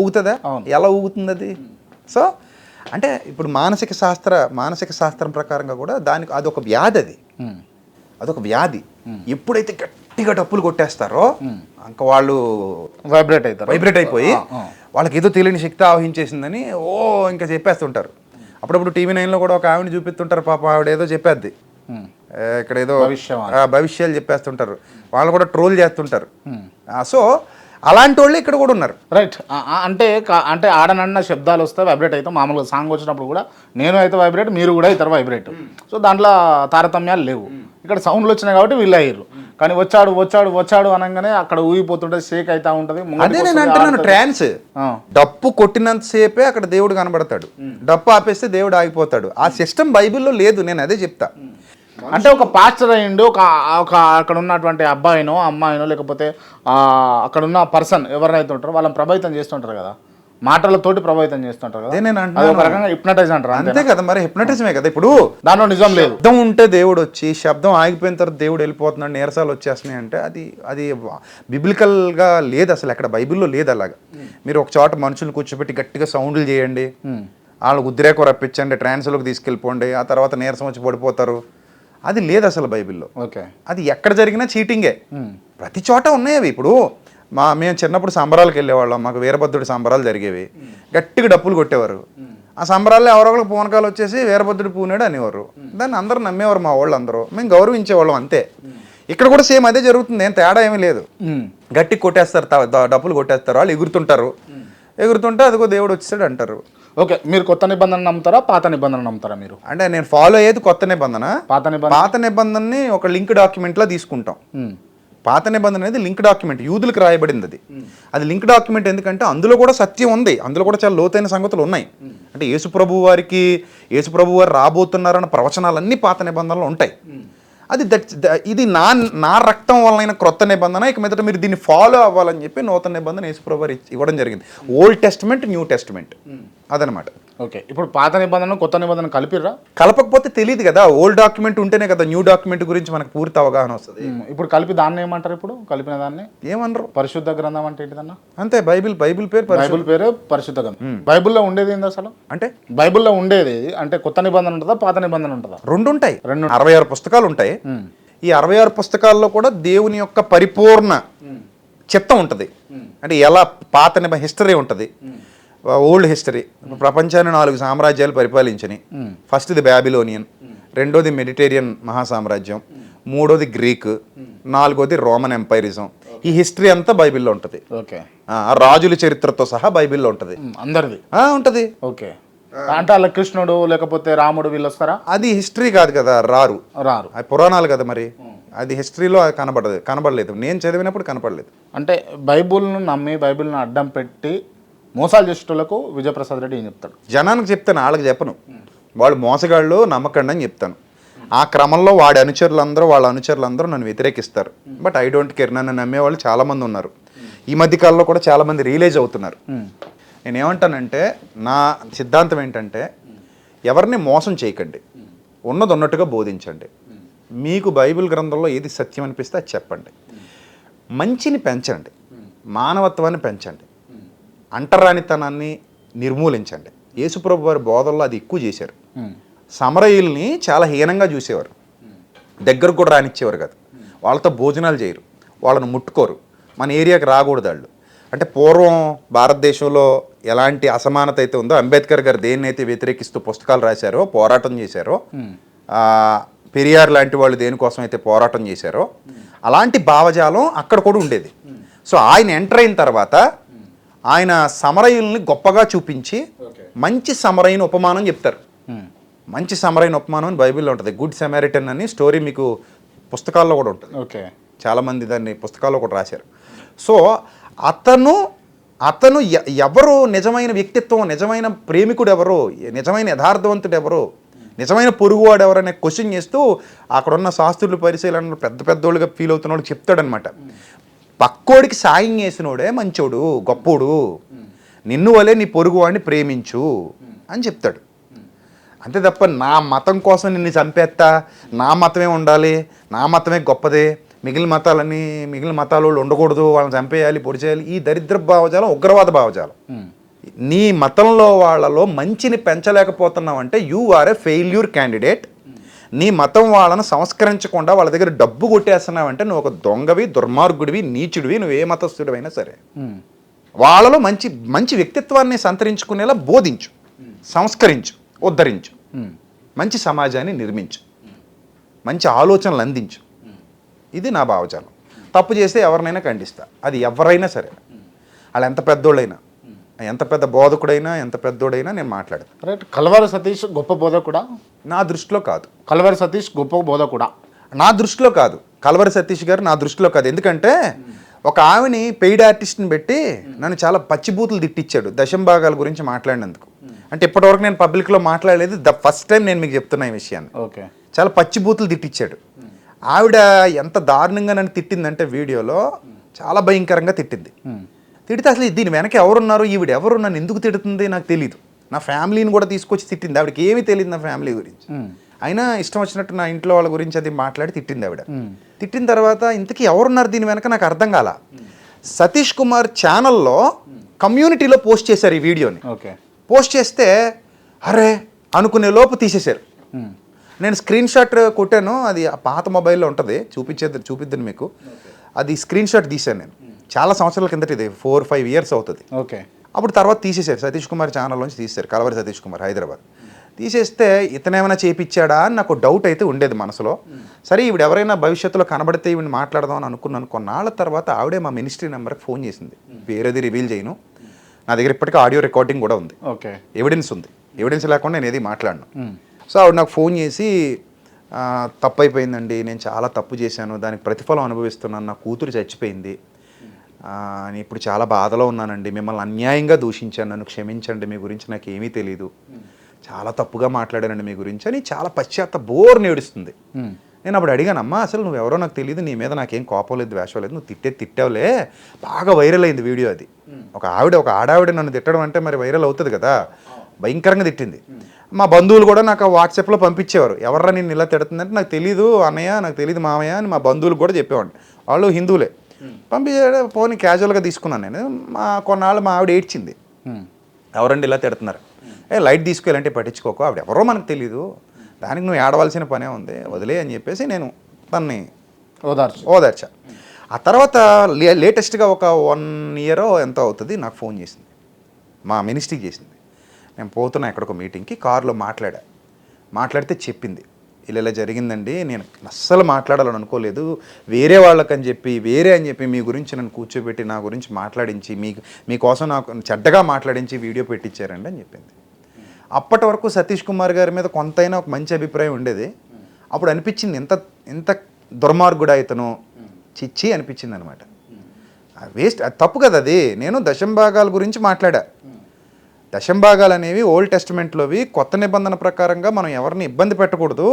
ఊగుతుందా? ఎలా ఊగుతుంది అది? సో అంటే ఇప్పుడు మానసిక శాస్త్రం ప్రకారంగా కూడా దానికి అదొక వ్యాధి. అదొక వ్యాధి. ఎప్పుడైతే గట్టిగా డప్పులు కొట్టేస్తారో ఇంకా వాళ్ళు వైబ్రేట్ అయిపోయి వాళ్ళకి ఏదో తెలియని శక్తి ఆవహించేసిందని ఇంకా చెప్పేస్తుంటారు. అప్పుడప్పుడు టీవీ 9లో కూడా ఒక ఆవిడని చూపిస్తుంటారు, పాప ఆవిడ ఏదో చెప్పేద్ది, ఇక్కడ ఏదో భవిష్యాలు చెప్పేస్తుంటారు, వాళ్ళు కూడా ట్రోల్ చేస్తుంటారు. సో అలాంటి వాళ్ళు ఇక్కడ కూడా ఉన్నారు. రైట్. అంటే ఆడనన్న శబ్దాలు వస్తే వైబ్రేట్ అవుతాం. మామూలుగా సాంగ్ వచ్చినప్పుడు కూడా నేను అయితే వైబ్రేట్, మీరు కూడా అవుతారు వైబ్రేట్. సో దాంట్లో తారతమ్యాలు లేవు. ఇక్కడ సౌండ్లు వచ్చినాయి కాబట్టి వీళ్ళు అయ్యారు. కానీ వచ్చాడు వచ్చాడు వచ్చాడు అనగానే అక్కడ ఊగిపోతుంటది, షేక్ అవుతా ఉంటది. అదే నేను అంటున్నాను, ట్రాన్స్. డప్పు కొట్టినంత సేపే అక్కడ దేవుడు కనబడతాడు, డప్పు ఆపేస్తే దేవుడు ఆగిపోతాడు. ఆ సిస్టమ్ బైబిల్లో లేదు, నేను అదే చెప్తా. అంటే ఒక పాస్టర్ అయ్యిండు, ఒక అక్కడ ఉన్నటువంటి అబ్బాయినో అమ్మాయినో లేకపోతే అక్కడ ఉన్న పర్సన్ ఎవరైతే ఉంటారో వాళ్ళని ప్రభావితం చేస్తుంటారు కదా, మాటలతోటి ప్రభావితం చేస్తుంటారు కదా. నేను ఒక రకంగా హిప్నటైజ్ అంటారు, అంతే కదా. మరి హిప్నటిజమే కదా. ఇప్పుడు దానిలో నిజం లేదు. శబ్దం ఉంటే దేవుడు వచ్చి, శబ్దం ఆగిపోయిన తర్వాత దేవుడు వెళ్ళిపోతున్నాడు, నీరసాలు వచ్చేస్తున్నాయి అంటే అది బిబ్లికల్గా లేదు అసలు, ఎక్కడ బైబిల్లో లేదు అలాగా. మీరు ఒక చోట మనుషులు కూర్చోబెట్టి గట్టిగా సౌండ్లు చేయండి, వాళ్ళకు ఉద్రేకం రప్పించండి, ట్రాన్స్లోకి తీసుకెళ్ళిపోండి, ఆ తర్వాత నీరసం వచ్చి పడిపోతారు, అది లేదు అసలు బైబిల్లో. ఓకే, అది ఎక్కడ జరిగినా చీటింగే, ప్రతి చోట ఉన్నాయి అవి. ఇప్పుడు మేము చిన్నప్పుడు సంబరాలకు వెళ్ళేవాళ్ళం, మాకు వీరభద్రుడి సంబరాలు జరిగేవి, గట్టిగా డప్పులు కొట్టేవారు. ఆ సంబరాల్లో ఎవరొకరికి పూనకాలు వచ్చేసి వీరభద్రుడి పూనాడు అనేవారు, దాన్ని అందరూ నమ్మేవారు, మా వాళ్ళు అందరూ, మేము గౌరవించేవాళ్ళం అంతే. ఇక్కడ కూడా సేమ్ అదే జరుగుతుంది, ఏం తేడా ఏమీ లేదు. గట్టి కొట్టేస్తారు, డప్పులు కొట్టేస్తారు, వాళ్ళు ఎగురుతుంటే అదిగో దేవుడు వచ్చేసాడు అంటారు. ఓకే, మీరు కొత్త నిబంధన నమ్ముతారా పాత నిబంధన నమ్ముతారా? మీరు అంటే నేను ఫాలో అయ్యేది కొత్త నిబంధన. పాత నిబంధనని ఒక లింక్ డాక్యుమెంట్లో తీసుకుంటాం. పాత నిబంధన అనేది లింక్ డాక్యుమెంట్, యూదులకు రాయబడింది. అది లింక్ డాక్యుమెంట్ ఎందుకంటే అందులో కూడా సత్యం ఉంది, అందులో కూడా చాలా లోతైన సంగతులు ఉన్నాయి. అంటే యేసుప్రభు వారు రాబోతున్నారన్న ప్రవచనాలన్నీ పాత నిబంధనలు ఉంటాయి. అది ఇది నా రక్తం వలన క్రొత్త నిబంధన, ఇక మీదట మీరు దీన్ని ఫాలో అవ్వాలని చెప్పి నూతన నిబంధన యేసుప్రభు వారు ఇవ్వడం జరిగింది. ఓల్డ్ టెస్ట్మెంట్, న్యూ టెస్ట్మెంట్ అదనమాట. ఓకే, ఇప్పుడు పాత నిబంధన కొత్త నిబంధన కలిపిర్రా? కలపకపోతే తెలియదు కదా, ఓల్డ్ డాక్యుమెంట్ ఉంటేనే కదా న్యూ డాక్యుమెంట్ గురించి మనకు పూర్తి అవగాహన వస్తుంది. ఇప్పుడు కలిపి దాన్ని ఏమంటారు? ఇప్పుడు కలిపిన దాన్ని ఏమన్నారు? పరిశుద్ధ గ్రంథం అంటే ఏంటిదన్నా? అంతే, బైబిల్ పేరు పరిశుద్ధ గ్రంథం. బైబిల్లో ఉండేది ఏంది అసలు? అంటే బైబిల్లో ఉండేది అంటే కొత్త నిబంధన ఉంటుందా పాత నిబంధన ఉంటుందా? రెండు ఉంటాయి. 66 పుస్తకాలు ఉంటాయి. ఈ 66 పుస్తకాల్లో కూడా దేవుని యొక్క పరిపూర్ణ చిత్తం ఉంటుంది. అంటే ఎలా పాత హిస్టరీ ఉంటుంది, ఓల్డ్ హిస్టరీ. ప్రపంచాన్ని 4 సామ్రాజ్యాలు పరిపాలించని. ఫస్ట్ది బ్యాబిలోనియన్, రెండోది మెడిటేరియన్ మహాసామ్రాజ్యం, మూడోది గ్రీక్, నాలుగోది రోమన్ ఎంపైరిజం. ఈ హిస్టరీ అంతా బైబిల్లో ఉంటుంది. ఓకే, రాజుల చరిత్రతో సహా బైబిల్లో ఉంటుంది, అందరిది ఉంటుంది. ఓకే, అంటే అలా కృష్ణుడు లేకపోతే రాముడు వీళ్ళు వస్తారా? అది హిస్టరీ కాదు కదా, రారు అది పురాణాలు కదా. మరి అది హిస్టరీలో కనబడలేదు, నేను చదివినప్పుడు కనపడలేదు. అంటే బైబుల్ను నమ్మి బైబిల్ను అడ్డం పెట్టి మోసాలు చేసేటోళ్లకు విజయప్రసాద్ రెడ్డి ఏం చెప్తాడు? జనానికి చెప్తాను, వాళ్ళకి చెప్పను. వాళ్ళు మోసగాళ్ళు, నమ్మకండి అని చెప్తాను. ఆ క్రమంలో వాళ్ళ అనుచరులందరూ నన్ను వ్యతిరేకిస్తారు. బట్ ఐ డోంట్ కేర్, నన్ను నమ్మేవాళ్ళు చాలామంది ఉన్నారు. ఈ మధ్య కాలంలో కూడా చాలామంది రియలైజ్ అవుతున్నారు. నేనేమంటానంటే, నా సిద్ధాంతం ఏంటంటే, ఎవరిని మోసం చేయకండి, ఉన్నది ఉన్నట్టుగా బోధించండి. మీకు బైబిల్ గ్రంథంలో ఏది సత్యం అనిపిస్తే అది చెప్పండి. మంచిని పెంచండి, మానవత్వాన్ని పెంచండి, అంటరానితనాన్ని నిర్మూలించండి. యేసుప్రభు వారి బోధనలో అది ఎక్కువ చేశారు. సమరయుల్ని చాలా హీనంగా చూసేవారు, దగ్గరకు కూడా రానిచ్చేవారు కాదు. వాళ్ళతో భోజనాలు చేయరు, వాళ్ళని ముట్టుకోరు, మన ఏరియాకి రాకూడదు వాళ్ళు. అంటే పూర్వం భారతదేశంలో ఎలాంటి అసమానత అయితే ఉందో, అంబేద్కర్ గారు దేన్నైతే వ్యతిరేకిస్తూ పుస్తకాలు రాశారో, పోరాటం చేశారో, పెరియార్ లాంటి వాళ్ళు దేనికోసం అయితే పోరాటం చేశారో, అలాంటి భావజాలం అక్కడ కూడా ఉండేది. సో ఆయన ఎంటర్ అయిన తర్వాత ఆయన సమరయుల్ని గొప్పగా చూపించి మంచి సమరయుని ఉపమానం చెప్తారు. మంచి సమరయుని ఉపమానం అని బైబిల్లో ఉంటుంది. గుడ్ సమారిటన్ అని స్టోరీ మీకు పుస్తకాల్లో కూడా ఉంటుంది. ఓకే, చాలామంది దాన్ని పుస్తకాల్లో కూడా రాశారు. సో అతను ఎవరు నిజమైన వ్యక్తిత్వం, నిజమైన ప్రేమికుడు ఎవరు, నిజమైన యథార్థవంతుడు ఎవరు, నిజమైన పొరుగువాడు ఎవరనే క్వశ్చన్ చేస్తూ అక్కడున్న శాస్త్రులు పరిశీలనలు పెద్దోళ్ళుగా ఫీల్ అవుతున్న వాళ్ళు చెప్తాడనమాట. పక్కోడికి సాయం చేసినోడే మంచోడు, గొప్పోడు, నిన్ను వలే నీ పొరుగువాడిని ప్రేమించు అని చెప్తాడు. అంతే తప్ప నా మతం కోసం నిన్ను చంపేస్తా, నా మతమే ఉండాలి, నా మతమే గొప్పదే, మిగిలిన మతాల వాళ్ళు ఉండకూడదు, వాళ్ళని చంపేయాలి, పొడి చేయాలి, ఈ దరిద్ర భావజాలం ఉగ్రవాద భావజాలం. నీ మతంలో వాళ్ళలో మంచిని పెంచలేకపోతున్నావు అంటే you are a failure candidate. నీ మతం వాళ్ళను సంస్కరించకుండా వాళ్ళ దగ్గర డబ్బు కొట్టేస్తున్నావంటే నువ్వు ఒక దొంగవి, దుర్మార్గుడివి, నీచుడివి, నువ్వు ఏ మతస్థుడివైనా సరే. వాళ్ళలో మంచి మంచి వ్యక్తిత్వాన్ని సంతరించుకునేలా బోధించు, సంస్కరించు, ఉద్ధరించు, మంచి సమాజాన్ని నిర్మించు, మంచి ఆలోచనలు అందించు. ఇది నా భావజాలం. తప్పు చేస్తే ఎవరినైనా ఖండిస్తా, అది ఎవరైనా సరే, వాళ్ళు ఎంత పెద్దోళ్ళైనా, ఎంత పెద్ద బోధకుడైనా, ఎంత పెద్దోడైనా నేను మాట్లాడతాను. రైట్. కల్వరి సతీష్ గొప్ప బోధకుడా? నా దృష్టిలో కాదు. కల్వరి సతీష్ గొప్ప బోధకుడా? నా దృష్టిలో కాదు. కలవరి సతీష్ గారు నా దృష్టిలో కాదు. ఎందుకంటే ఒక ఆవిని పెయిడ్ ఆర్టిస్ట్ని పెట్టి నన్ను చాలా పచ్చిబూతులు తిట్టించాడు దశంభాగాల గురించి మాట్లాడినందుకు. అంటే ఇప్పటివరకు నేను పబ్లిక్లో మాట్లాడలేదు, ఫస్ట్ టైం నేను మీకు చెప్తున్నా ఈ విషయాన్ని. ఓకే, చాలా పచ్చిబూతులు తిట్టించాడు. ఆవిడ ఎంత దారుణంగా నన్ను తిట్టిందంటే వీడియోలో చాలా భయంకరంగా తిట్టింది. తిడితే అసలు దీని వెనక ఎవరున్నారు, ఈవిడ ఎవరు, నన్ను ఎందుకు తిడుతుంది నాకు తెలియదు. నా ఫ్యామిలీని కూడా తీసుకొచ్చి తిట్టింది. ఆవిడకి ఏమీ తెలియదు నా ఫ్యామిలీ గురించి. అయినా ఇష్టం వచ్చినట్టు నా ఇంట్లో వాళ్ళ గురించి అది మాట్లాడి తిట్టింది ఆవిడ. తిట్టిన తర్వాత ఇంతకీ ఎవరున్నారు దీని వెనక నాకు అర్థం కాల. సతీష్ కుమార్ ఛానల్లో కమ్యూనిటీలో పోస్ట్ చేశారు ఈ వీడియోని. ఓకే, పోస్ట్ చేస్తే అరే అనుకునే లోపు తీసేశారు. నేను స్క్రీన్ షాట్ కొట్టాను, అది ఆ పాత మొబైల్లో ఉంటుంది, చూపిద్దాను మీకు. అది స్క్రీన్ షాట్ తీశాను నేను చాలా సంవత్సరాల కిందట, ఇది 4-5 ఇయర్స్ అవుతుంది. ఓకే, అప్పుడు తర్వాత తీసేశారు, సతీష్ కుమార్ ఛానల్లోంచి తీసేశారు, కలవరి సతీష్ కుమార్ హైదరాబాద్. తీసేస్తే ఇతనేమైనా చేయించాడా అని నాకు డౌట్ అయితే ఉండేది మనసులో. సరే ఈవిడ ఎవరైనా భవిష్యత్తులో కనబడితే ఈవిడ మాట్లాడదాం అని అనుకున్నాను. కొన్నాళ్ళ తర్వాత ఆవిడే మా మినిస్ట్రీ నెంబర్కి ఫోన్ చేసింది. వేరేది రివీల్ చేయను, నా దగ్గర ఇప్పటికీ ఆడియో రికార్డింగ్ కూడా ఉంది, ఓకే, ఎవిడెన్స్ ఉంది. ఎవిడెన్స్ లేకుండా నేను ఏది మాట్లాడను. సో ఆవిడ నాకు ఫోన్ చేసి తప్పు అయిపోయిందండి, నేను చాలా తప్పు చేశాను, దానికి ప్రతిఫలం అనుభవిస్తున్నాను, నా కూతురు చచ్చిపోయింది, నేను ఇప్పుడు చాలా బాధలో ఉన్నానండి, మిమ్మల్ని అన్యాయంగా దూషించాను, నన్ను క్షమించండి, మీ గురించి నాకు ఏమీ తెలీదు, చాలా తప్పుగా మాట్లాడానండి మీ గురించి అని చాలా బోర్ని ఏడుస్తుంది. నేను అప్పుడు అడిగాను, అమ్మా అసలు నువ్వెవరో నాకు తెలియదు, నీ మీద నాకేం కోపం లేదు, ద్వేషం లేదు, నువ్వు తిట్టావులే, బాగా వైరల్ అయింది వీడియో అది. ఒక ఆడావిడ నన్ను తిట్టడం అంటే మరి వైరల్ అవుతుంది కదా, భయంకరంగా తిట్టింది. మా బంధువులు కూడా నాకు వాట్సాప్లో పంపించేవారు, ఎవర్రా నేను ఇలా తిడుతుందంటే నాకు తెలీదు అన్నయ్య, నాకు తెలీదు మామయ్య అని మా బంధువులు కూడా చెప్పేవాడిని, వాళ్ళు హిందువులే. పంపించాడు, పోనీ క్యాజువల్గా తీసుకున్నాను నేను. కొన్నాళ్ళు మా ఆవిడ ఏడ్చింది, ఎవరండి ఇలా తిడుతున్నారు, లైట్ తీసుకెళ్ళంటే పట్టించుకోకు, ఆవిడ ఎవరో మనకు తెలీదు, దానికి నువ్వు ఏడవలసిన పనే ఉంది, వదిలే అని చెప్పేసి నేను దాన్ని ఓదార్చా. ఆ తర్వాత లేటెస్ట్గా ఒక 1 ఇయర్ ఎంతో అవుతుంది, నాకు ఫోన్ చేసింది, మా మినిస్ట్రీకి చేసింది. నేను పోతున్నా ఎక్కడికో మీటింగ్కి, కారులో మాట్లాడితే చెప్పింది, ఇలా జరిగిందండి, నేను అస్సలు మాట్లాడాలని అనుకోలేదు, వేరే వాళ్ళకని చెప్పి మీ గురించి నన్ను కూర్చోబెట్టి నా గురించి మాట్లాడించి మీకోసం నాకు చెడ్డగా మాట్లాడించి వీడియో పెట్టించారండి అని చెప్పింది. అప్పటి వరకు సతీష్ కుమార్ గారి మీద కొంతైనా ఒక మంచి అభిప్రాయం ఉండేది. అప్పుడు అనిపించింది ఎంత దుర్మార్గుడా ఇతను, చిచ్చి అనిపించింది అనమాట. వేస్ట్, అది తప్పు కదా అది. నేను దశంభాగాల గురించి మాట్లాడా. దశంభాగాలు అనేవి ఓల్డ్ టెస్టిమెంట్లోవి, కొత్త నిబంధన ప్రకారంగా మనం ఎవరిని ఇబ్బంది పెట్టకూడదు.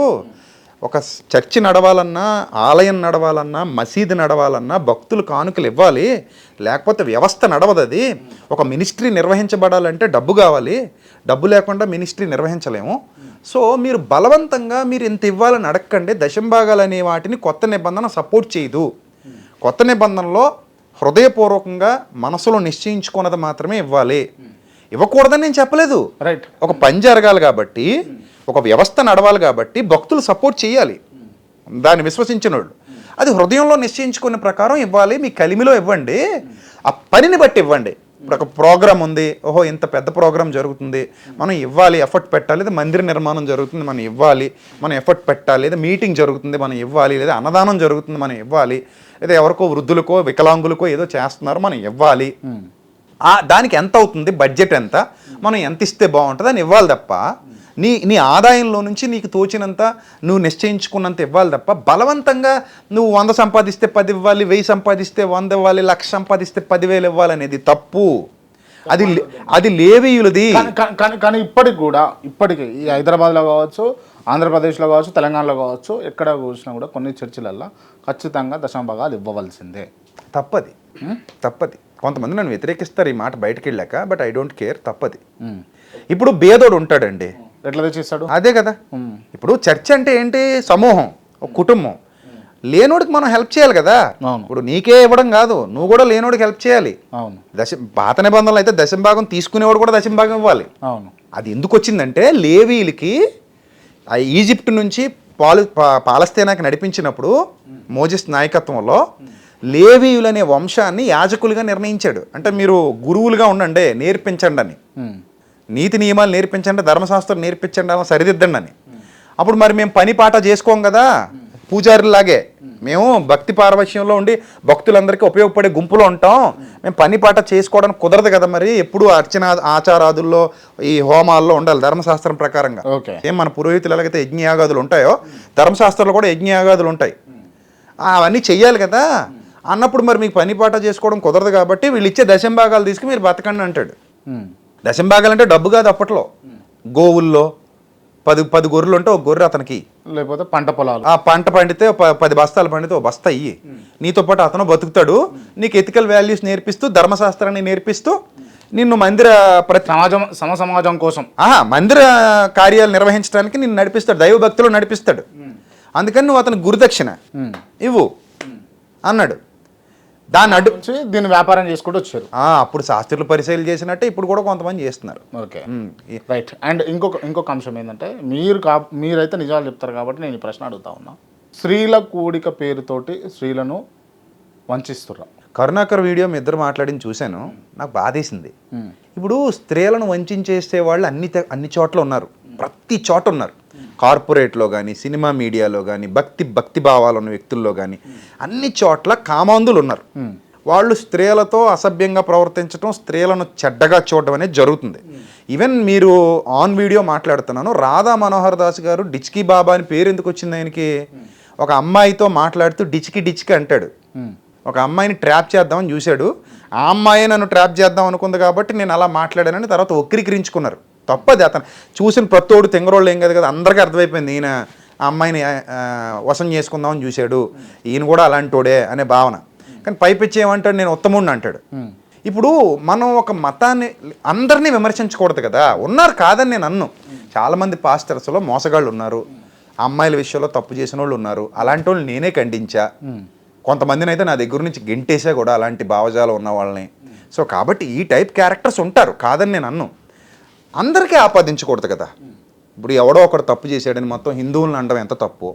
ఒక చర్చి నడవాలన్నా, ఆలయం నడవాలన్నా, మసీదు నడవాలన్నా భక్తులు కానుకలు ఇవ్వాలి, లేకపోతే వ్యవస్థ నడవదు. అది ఒక మినిస్ట్రీ నిర్వహించబడాలంటే డబ్బు కావాలి, డబ్బు లేకుండా మినిస్ట్రీ నిర్వహించలేము. సో మీరు బలవంతంగా మీరు ఇంత ఇవ్వాలని అడగండి. దశంభాగాలు అనే వాటిని కొత్త నిబంధన సపోర్ట్ చేయదు. కొత్త నిబంధనలో హృదయపూర్వకంగా మనసులో నిశ్చయించుకున్నది మాత్రమే ఇవ్వాలి, ఇవ్వకూడదని నేను చెప్పలేదు. రైట్, ఒక పని జరగాలి కాబట్టి, ఒక వ్యవస్థ నడవాలి కాబట్టి భక్తులు సపోర్ట్ చేయాలి, దాన్ని విశ్వసించిన వాళ్ళు. అది హృదయంలో నిశ్చయించుకునే ప్రకారం ఇవ్వాలి, మీ కలిమిలో ఇవ్వండి, ఆ పనిని బట్టి ఇవ్వండి. ఇప్పుడు ఒక ప్రోగ్రామ్ ఉంది, ఓహో ఇంత పెద్ద ప్రోగ్రామ్ జరుగుతుంది, మనం ఇవ్వాలి, ఎఫర్ట్ పెట్టాలి. లేదా మందిర నిర్మాణం జరుగుతుంది, మనం ఇవ్వాలి, మనం ఎఫర్ట్ పెట్టాలి. లేదా మీటింగ్ జరుగుతుంది, మనం ఇవ్వాలి. లేదా అన్నదానం జరుగుతుంది, మనం ఇవ్వాలి. లేదా ఎవరికో వృద్ధులకో వికలాంగులకో ఏదో చేస్తున్నారు, మనం ఇవ్వాలి. దానికి ఎంత అవుతుంది, బడ్జెట్ ఎంత, మనం ఎంత ఇస్తే బాగుంటుంది అని ఇవ్వాలి తప్ప, నీ ఆదాయంలో నుంచి నీకు తోచినంత నువ్వు నిశ్చయించుకున్నంత ఇవ్వాలి తప్ప, బలవంతంగా నువ్వు 100 సంపాదిస్తే 10 ఇవ్వాలి, 1000 సంపాదిస్తే 100 ఇవ్వాలి, 1,00,000 సంపాదిస్తే 10,000 ఇవ్వాలి అనేది తప్పు. అది లేవీయులది. కానీ ఇప్పటికి ఈ హైదరాబాద్లో కావచ్చు, ఆంధ్రప్రదేశ్లో కావచ్చు, తెలంగాణలో కావచ్చు, ఎక్కడ చూసినా కూడా కొన్ని చర్చిలల్లో ఖచ్చితంగా దశంభాగాలు ఇవ్వవలసిందే. తప్పది. కొంతమంది నన్ను వ్యతిరేకిస్తారు ఈ మాట బయటకు వెళ్ళాక, బట్ ఐ డోంట్ కేర్, తప్పది. ఇప్పుడు బేదోడు ఉంటాడండి, ఎట్లా తెచ్చిస్తాడు? అదే కదా. ఇప్పుడు చర్చ్ అంటే ఏంటి, సమూహం, ఒక కుటుంబం. లేనోడికి మనం హెల్ప్ చేయాలి కదా. ఇప్పుడు నీకే ఇవ్వడం కాదు, నువ్వు కూడా లేనోడికి హెల్ప్ చేయాలి. పాత నిబంధనలు అయితే దశంభాగం తీసుకునేవాడు కూడా దశంభాగం ఇవ్వాలి. అది ఎందుకు వచ్చిందంటే, లేవీలకి ఈజిప్ట్ నుంచి పాలస్తీనాకి నడిపించినప్పుడు మోజెస్ నాయకత్వంలో లేవీయులనే వంశాన్ని యాజకులుగా నిర్ణయించాడు. అంటే మీరు గురువులుగా ఉండండి, నేర్పించండి అని, నీతి నియమాలు నేర్పించండి, ధర్మశాస్త్రం నేర్పించండి, అలా సరిదిద్దండి అని. అప్పుడు మరి మేము పని పాట చేసుకోం కదా, పూజారులాగే మేము భక్తి పారవశ్యంలో ఉండి భక్తులందరికీ ఉపయోగపడే గుంపులో ఉంటాం, మేము పని పాట చేసుకోవడానికి కుదరదు కదా. మరి ఎప్పుడు అర్చన ఆచారాదుల్లో ఈ హోమాల్లో ఉండాలి ధర్మశాస్త్రం ప్రకారంగా. ఏం మన పురోహితులు ఎలాగైతే యజ్ఞయాగాదులు ఉంటాయో, ధర్మశాస్త్రంలో కూడా యజ్ఞయాగాదులు ఉంటాయి. అవన్నీ చెయ్యాలి కదా అన్నప్పుడు మరి మీకు పని పాట చేసుకోవడం కుదరదు కాబట్టి వీళ్ళు ఇచ్చే దశంభాగాలు తీసుకుని మీరు బతకండి అంటాడు. దశంభాగాలు అంటే డబ్బు కాదు అప్పట్లో. గోవుల్లో 10 గొర్రెలు ఉంటే ఒక గొర్రె అతనికి, లేకపోతే పంట పొలాలు, ఆ పంట పండితే 10 బస్తాలు పండితే ఒక బస్తా ఇయ్యి, నీతో పాటు అతను బతుకుతాడు, నీకు ఎథికల్ వాల్యూస్ నేర్పిస్తూ ధర్మశాస్త్రాన్ని నేర్పిస్తూ నిన్ను మందిర సమాజం కోసం మందిర కార్యాలు నిర్వహించడానికి నిన్ను నడిపిస్తాడు, దైవభక్తులు నడిపిస్తాడు. అందుకని నువ్వు అతనికి గురుదక్షిణ ఇవ్వు అన్నాడు. దాన్ని నుంచి దీన్ని వ్యాపారం చేసుకుంటూ వచ్చారు. అప్పుడు శాస్త్రులు పరిశీలన చేసినట్టే ఇప్పుడు కూడా కొంతమంది చేస్తున్నారు. Okay, right. అండ్ ఇంకొక అంశం ఏంటంటే మీరైతే నిజాలు చెప్తారు కాబట్టి నేను ఈ ప్రశ్న అడుగుతా ఉన్నా. స్త్రీల కూడిక పేరుతోటి స్త్రీలను వంచిస్తున్నారు. కరుణాకర్ వీడియో మీ ఇద్దరు మాట్లాడింది చూశాను, నాకు బాధేసింది. ఇప్పుడు స్త్రీలను వంచేసే వాళ్ళు అన్ని చోట్ల ఉన్నారు, ప్రతి చోట ఉన్నారు. కార్పొరేట్లో కానీ, సినిమా మీడియాలో కానీ, భక్తి భావాలు ఉన్న వ్యక్తుల్లో కానీ అన్ని చోట్ల కామాంధులు ఉన్నారు. వాళ్ళు స్త్రీలతో అసభ్యంగా ప్రవర్తించడం, స్త్రీలను చెడ్డగా చూడడం అనేది జరుగుతుంది. ఈవెన్ మీరు ఆన్ వీడియో మాట్లాడుతున్నాను, రాధా మనోహర్ దాస్ గారు డిచ్కీ బాబా అని పేరు ఎందుకు వచ్చింది ఆయనకి? ఒక అమ్మాయితో మాట్లాడుతూ డిచ్కి అంటాడు. ఒక అమ్మాయిని ట్రాప్ చేద్దామని చూశాడు, ఆ అమ్మాయి నన్ను ట్రాప్ చేద్దాం అనుకుంది కాబట్టి నేను అలా మాట్లాడానని తర్వాత వక్రీకరించుకున్నారు. తప్పది. అతను చూసిన ప్రతోడు తెంగరోళ్ళు ఏం కదా, అందరికీ అర్థమైపోయింది ఈయన ఆ అమ్మాయిని వశం చేసుకుందామని చూశాడు, ఈయన కూడా అలాంటోడే అనే భావన. కానీ పైపిచ్చి ఏమంటాడు, నేను ఉత్తముడిని అంటాడు. ఇప్పుడు మనం ఒక మతాన్ని అందరినీ విమర్శించకూడదు కదా. ఉన్నారు కాదని నేను అన్ను, చాలామంది పాస్టర్స్లో మోసగాళ్ళు ఉన్నారు, అమ్మాయిల విషయంలో తప్పు చేసిన వాళ్ళు ఉన్నారు. అలాంటి వాళ్ళు నేనే ఖండించా. కొంతమందిని అయితే నా దగ్గర నుంచి గెంటేసా కూడా అలాంటి భావజాలం ఉన్న వాళ్ళని. సో కాబట్టి ఈ టైప్ క్యారెక్టర్స్ ఉంటారు కాదని నేను అన్ను. అందరికీ ఆపాదించకూడదు కదా. ఇప్పుడు ఎవడో ఒకడు తప్పు చేశాడని మొత్తం హిందువులను అనడం ఎంత తప్పు,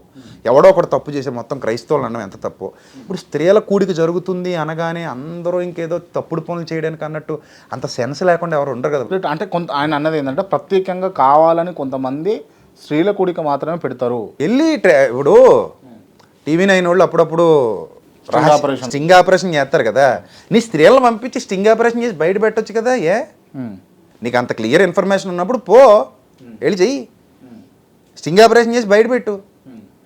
ఎవడో ఒకడు తప్పు చేసే మొత్తం క్రైస్తవులను అనడం ఎంత తప్పు. ఇప్పుడు స్త్రీల కూడిక జరుగుతుంది అనగానే అందరూ ఇంకేదో తప్పుడు పనులు చేయడానికి అన్నట్టు అంత సెన్స్ లేకుండా ఎవరు ఉండరు కదా. అంటే ఆయన అన్నది ఏంటంటే ప్రత్యేకంగా కావాలని కొంతమంది స్త్రీల కూడిక మాత్రమే పెడతారు. వెళ్ళి ఇప్పుడు TV9 వాళ్ళు అప్పుడప్పుడు స్టింగ్ ఆపరేషన్ చేస్తారు కదా, నీ స్త్రీలను పంపించి స్టింగ్ ఆపరేషన్ చేసి బయట పెట్టొచ్చు కదా. నీకు అంత క్లియర్ ఇన్ఫర్మేషన్ ఉన్నప్పుడు పో, వెళ్ళి చెయ్యి, స్టింగ్ ఆపరేషన్ చేసి బయట పెట్టు,